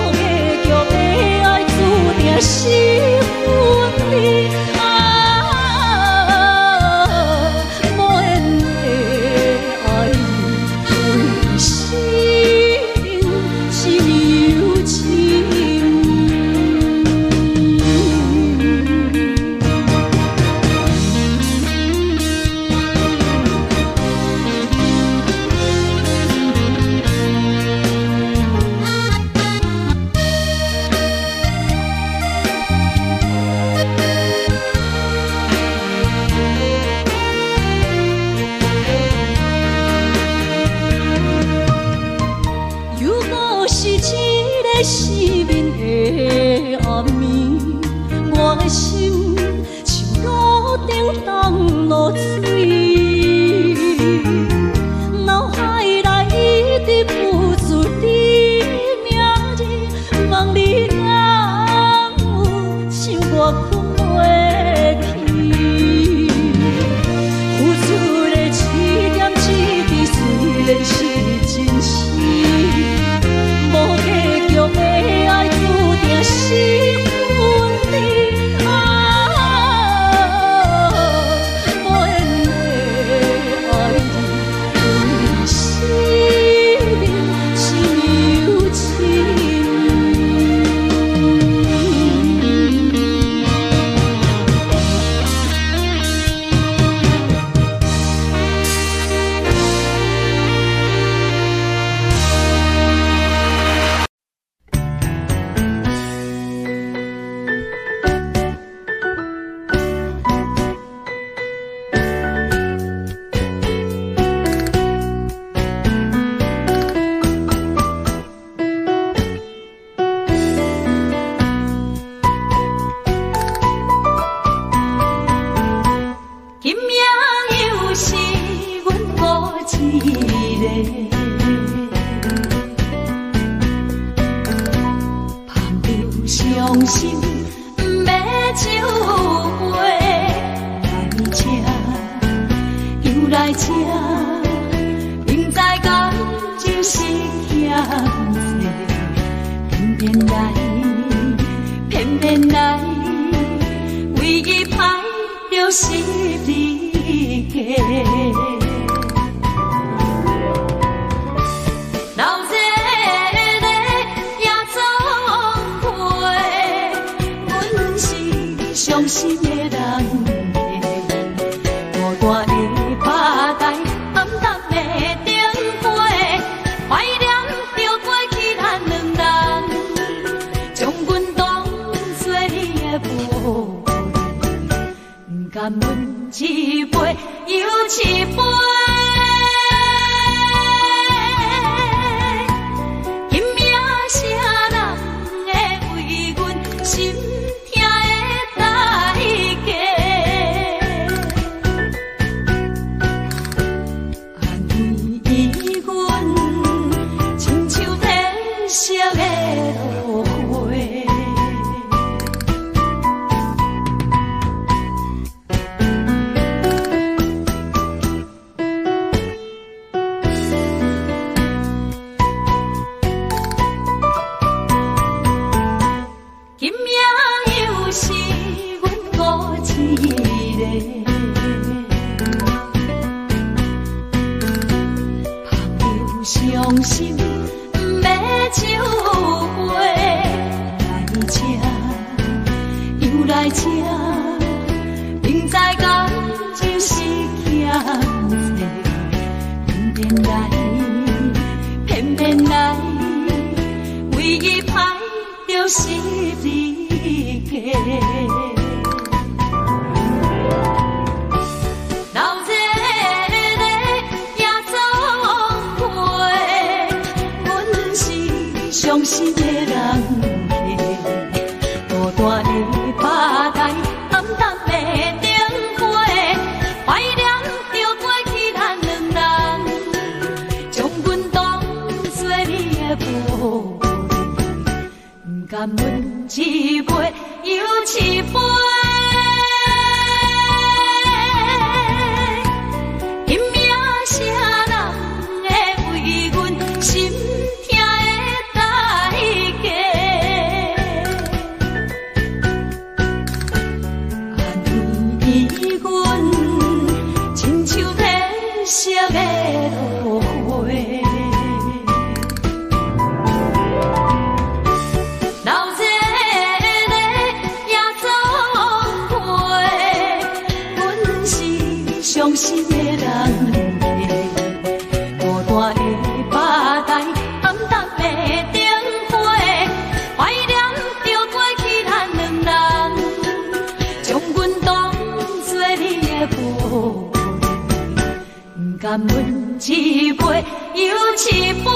结局的爱注定是分离。伤心的人孤单的吧台，暗淡的灯火，怀伤心的人，孤单的巴台，暗淡的灯火，怀念着过去咱两人，将阮当作你的宝贝，不甘阮一杯又一杯。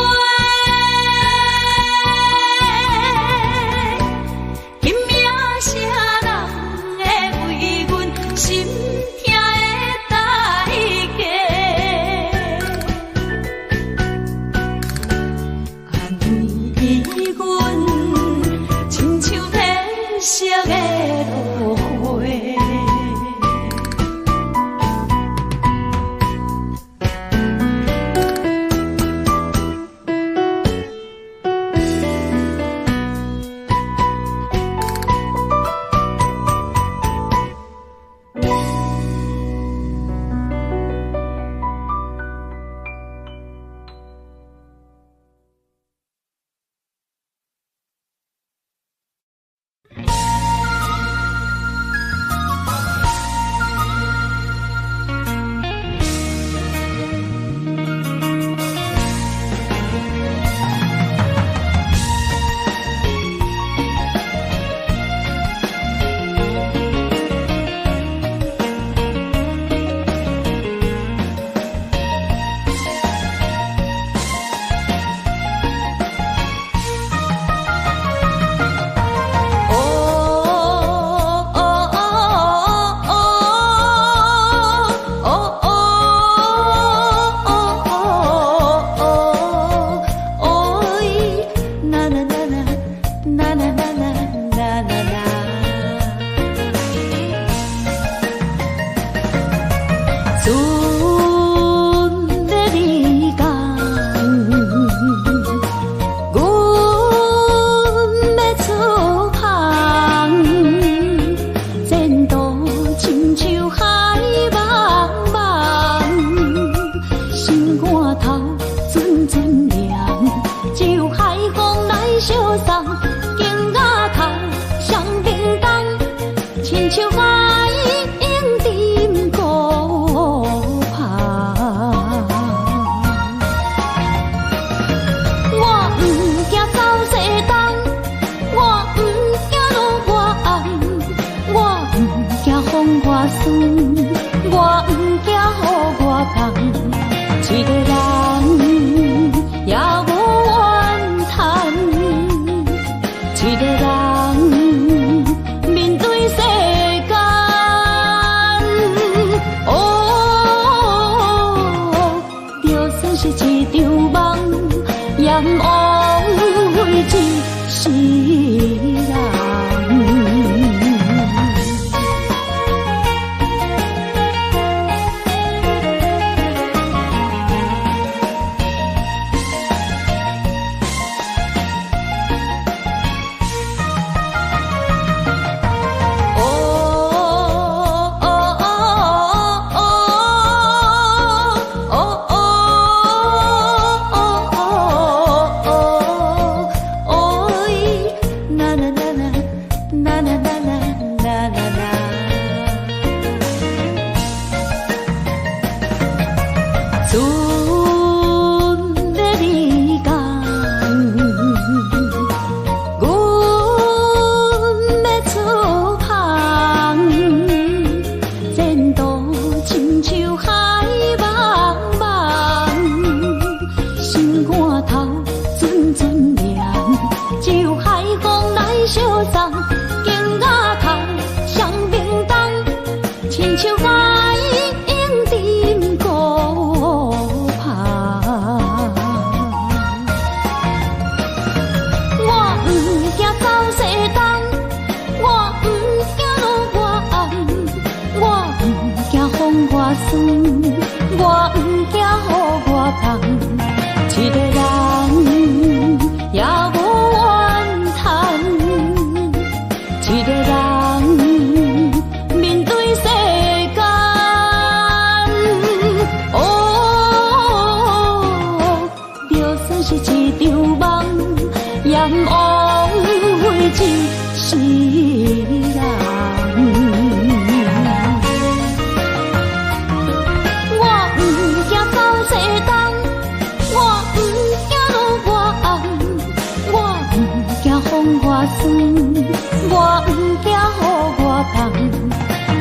同，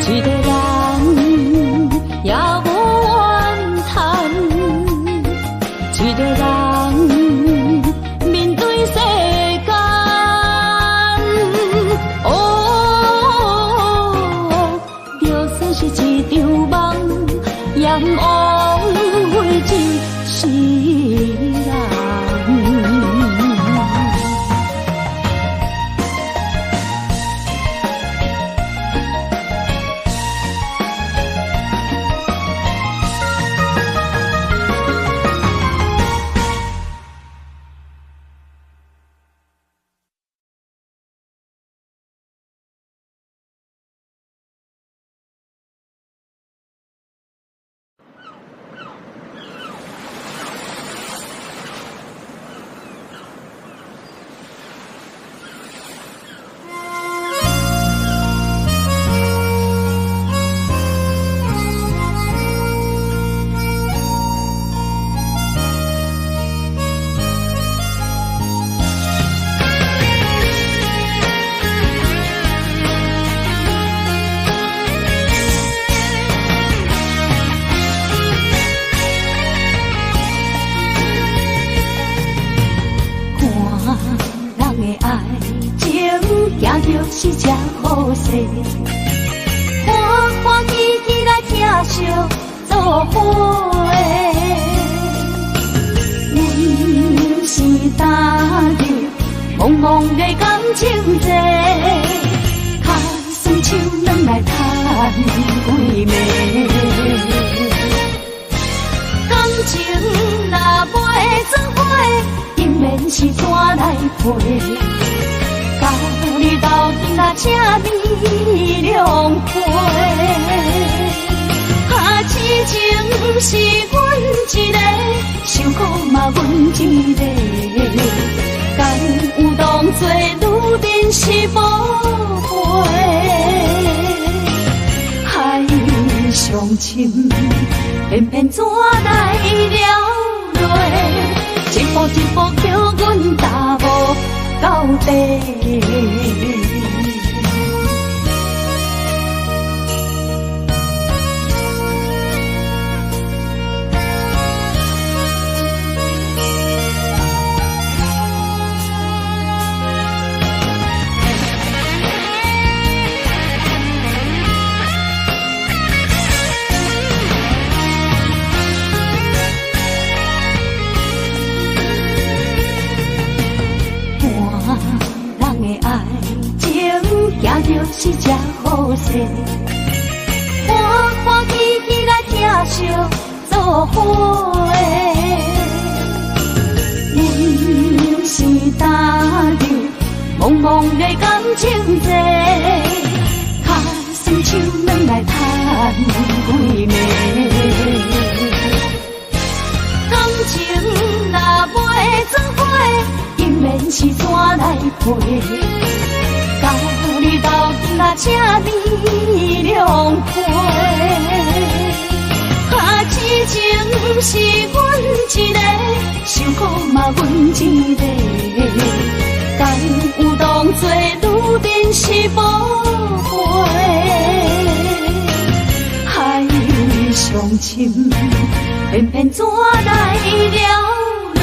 一个人也无怨叹，一个人面对世间。哦，就算是一场梦，也毋枉费一世人。是这好势，欢欢喜喜来疼惜做伙。阮是踏入茫茫的感情债，卡算手软来叹几暝。感情若袂做伙，应免是怎来陪？到你斗阵啊，请你谅解。啊，痴情是阮一个，伤苦嘛阮一个。敢有当作女人是无悔？海上深，偏偏怎来了落？一步一步叫阮踏步到底。是这好势，欢欢喜喜来疼惜做伙。阮是踏入茫茫的感情债，卡算手软来叹几暝。感情若袂做伙，应免是怎来陪？到你斗阵啊，请你谅解。啊，痴情是阮一个，伤苦嘛阮一个。敢有当作女人是无悔？海上深，偏偏怎来了落？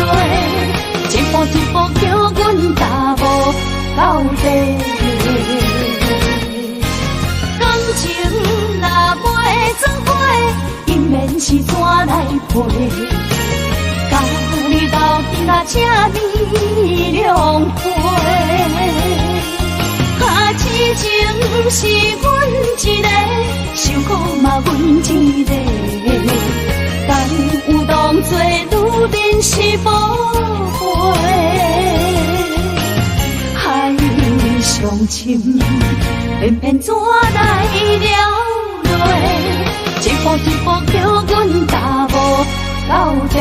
一步一步叫阮踏步到底。感情若袂做伙，应免是怎来陪？到你斗阵啊，请你谅解。啊，痴情是阮一个，伤苦嘛阮一个。敢有当作女人是无悔？上深，偏偏怎来了落？一步一步叫阮踏步到底。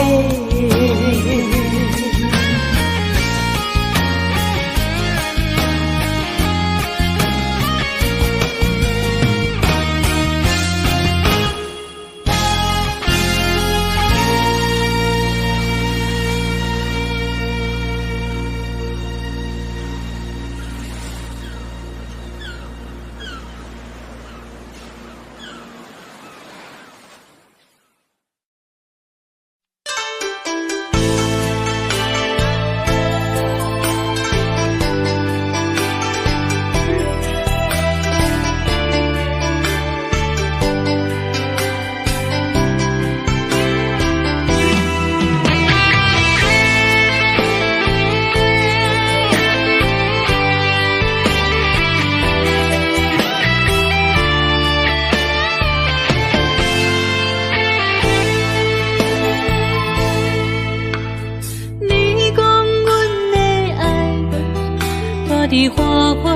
伫花花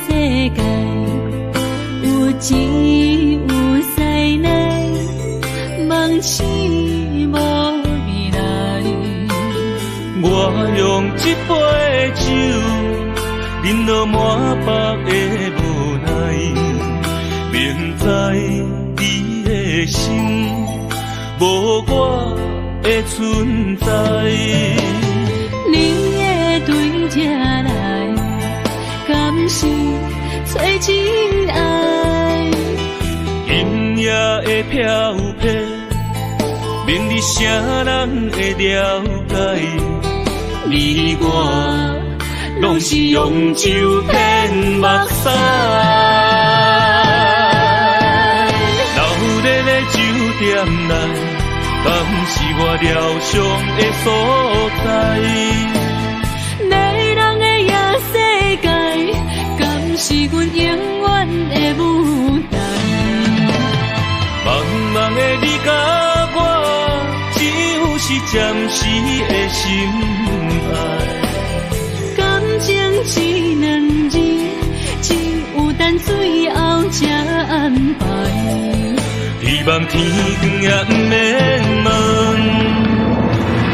世界，有钱有势来，梦醒无未来。我用一杯酒，饮落满腹的无奈，明知你的心无我的存在。你的对这来，敢是找真爱？音乐的飘飘，明日啥人会了解？你我拢是用酒骗目屎，流热的酒店内，敢是我疗伤的所在？迷人的夜世界，敢是阮永远的舞台？茫茫的你甲我，只有是暂时的心爱。感情只两字，只有等最后才安排。希望天光也不免问，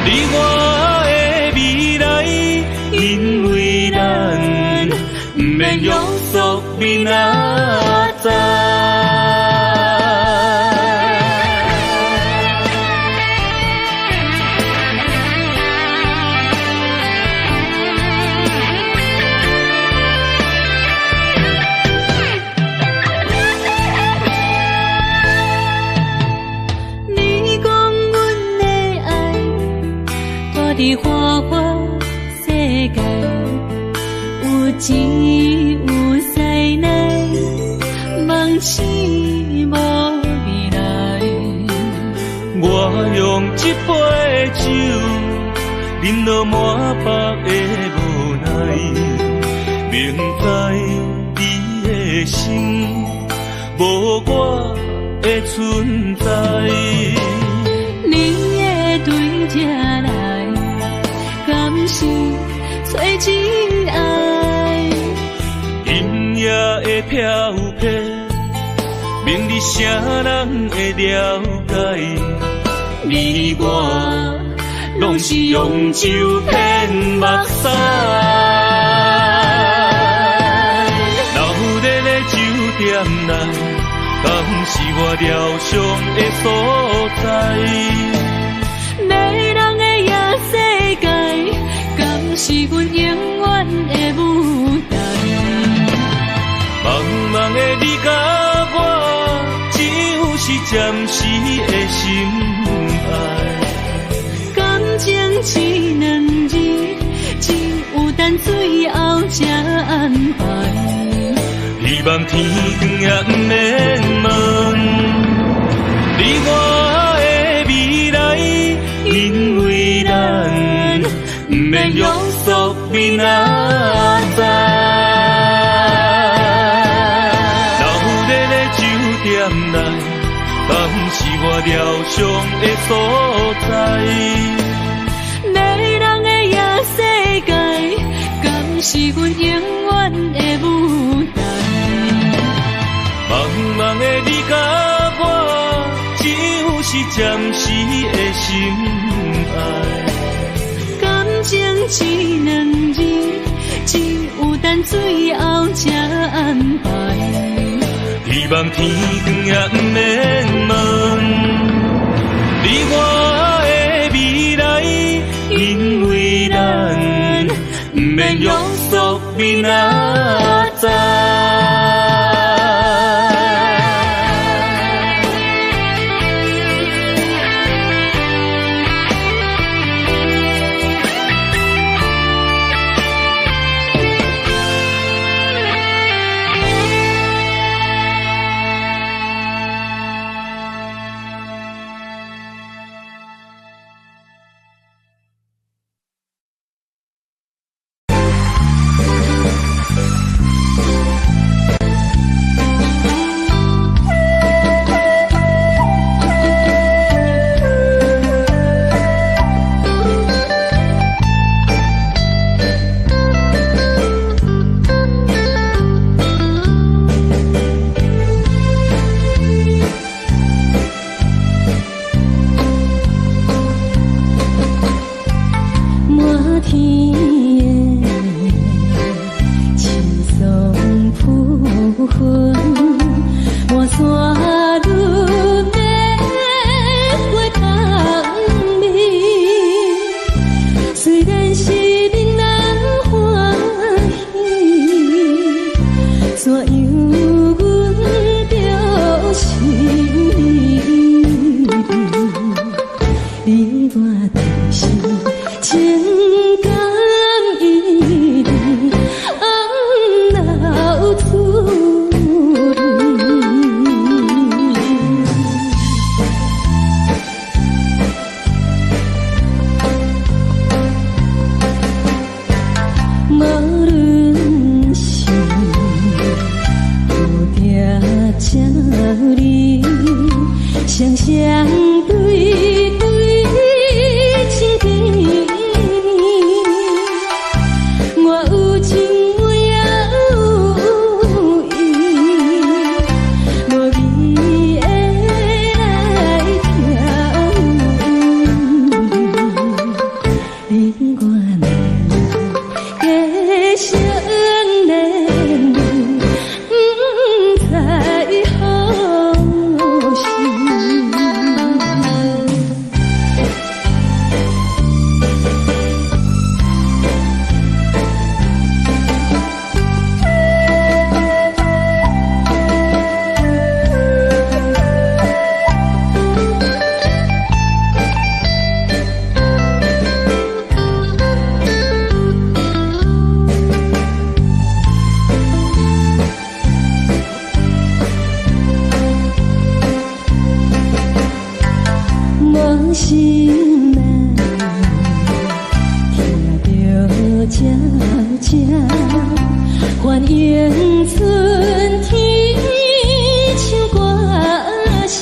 你我的未来，因为咱不免约束明仔载。伫花花世界，有钱有势来，梦醒无未来。我用一杯酒，饮落满腹的无奈，明知你的心无我的存在。你的对这来，敢是找真爱？音乐的飘飘，明日啥人会了解？你我拢是用酒骗目屎，流热的酒店内，敢是我疗伤的所在？迷人的夜世界，敢是阮永远的舞台？茫茫的你甲我，只有是暂时的心爱。感情只两字，只有等最后才安排。希望天光也不免问，你我的未来，因为咱不免约束明仔载。流热的酒店内，敢是我疗伤的所在？迷人的夜世界，敢是阮永远的舞台？茫茫的你甲我，只有是暂时的心爱。感情只两字，只有等最后才安排。希望天光也不免问，你我的未来，因为咱不免约束明仔载。对对情甜，我有情我也有意，我美的来听，令我难继续恋恋，不知何时。无心难，听着悄悄欢迎春天唱歌声，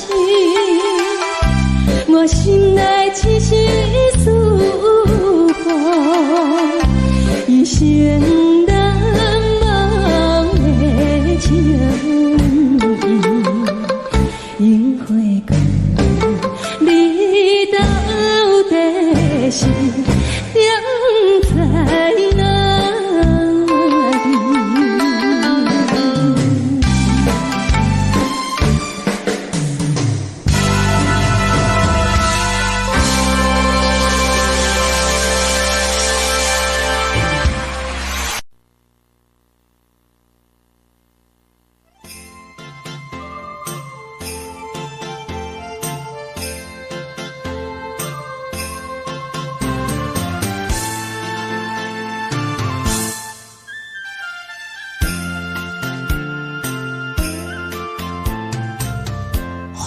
我心内只是思念，一生难忘的情，樱花果。你到底是踮在哪里？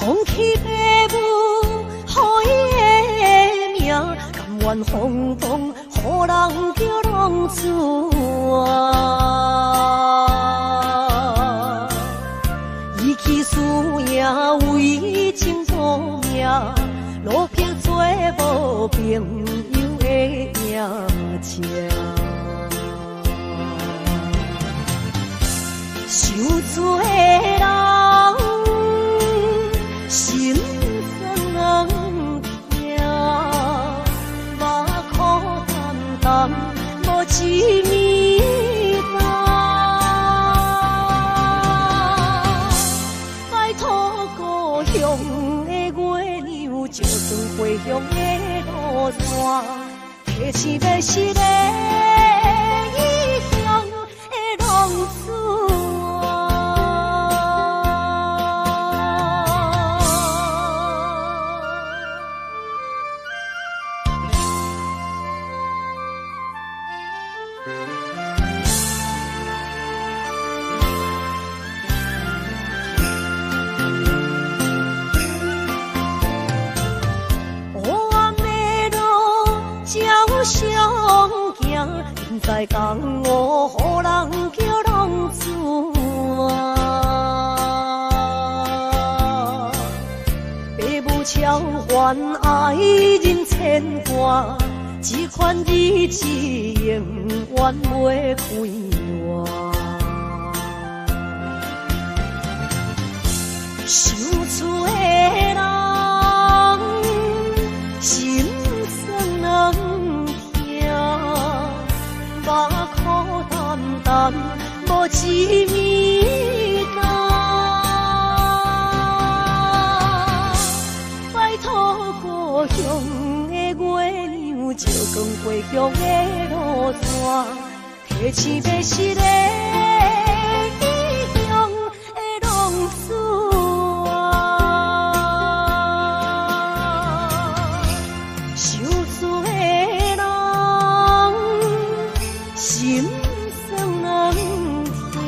风起白雾，予伊的名，甘愿风风，予人叫浪子啊。伊去输赢为情赌命，路撇做无朋友的命情。受罪的人。心酸人听，目眶淡淡，无一面红。拜托故乡的月亮，照光回乡的路线，提醒要是个异乡的浪子。相行，现在江湖，予人叫浪子啊。父母超还爱人牵挂，这款日子永远袂开换。受罪的人，心酸人。目眶淡淡，无一面红。拜托故乡的月亮，照光回乡的路线，提醒要是个异乡的浪子啊。受罪的人。心酸人听，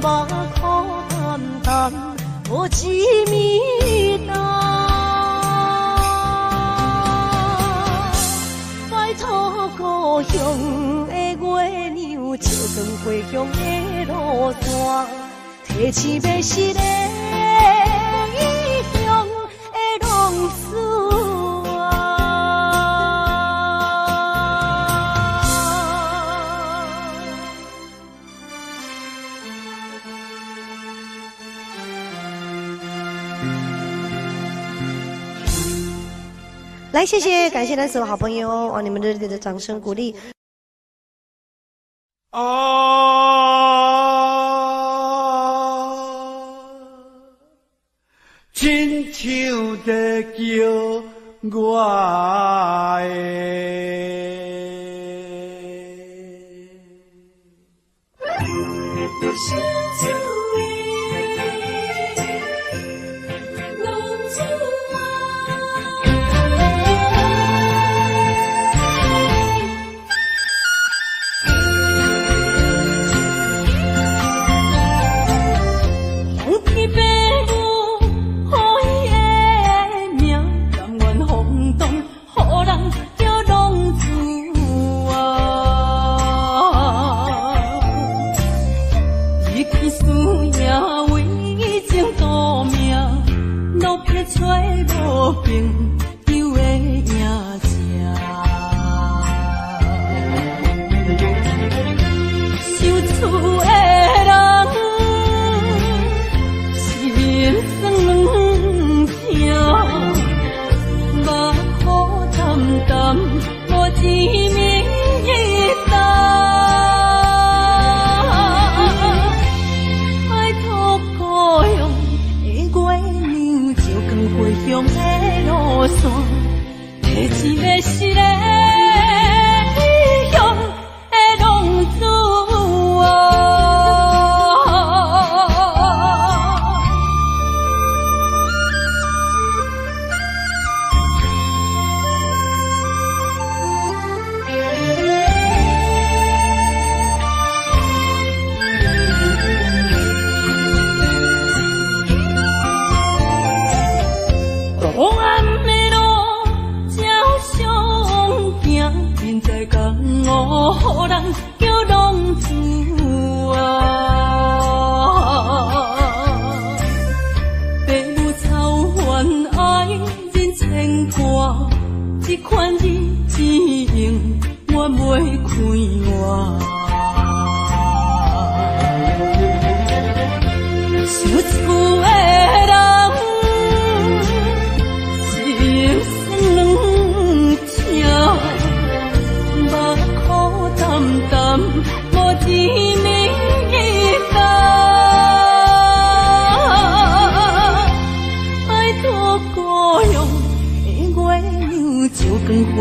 目眶淡淡，无一面红。拜托故乡的月亮，照光回乡的路线，提醒要是个异乡。来，谢谢，感谢咱所有好朋友哦，你们热烈的掌声鼓励。亲像在叫我的。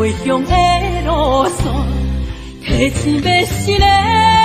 回乡的路线，提醒要是个。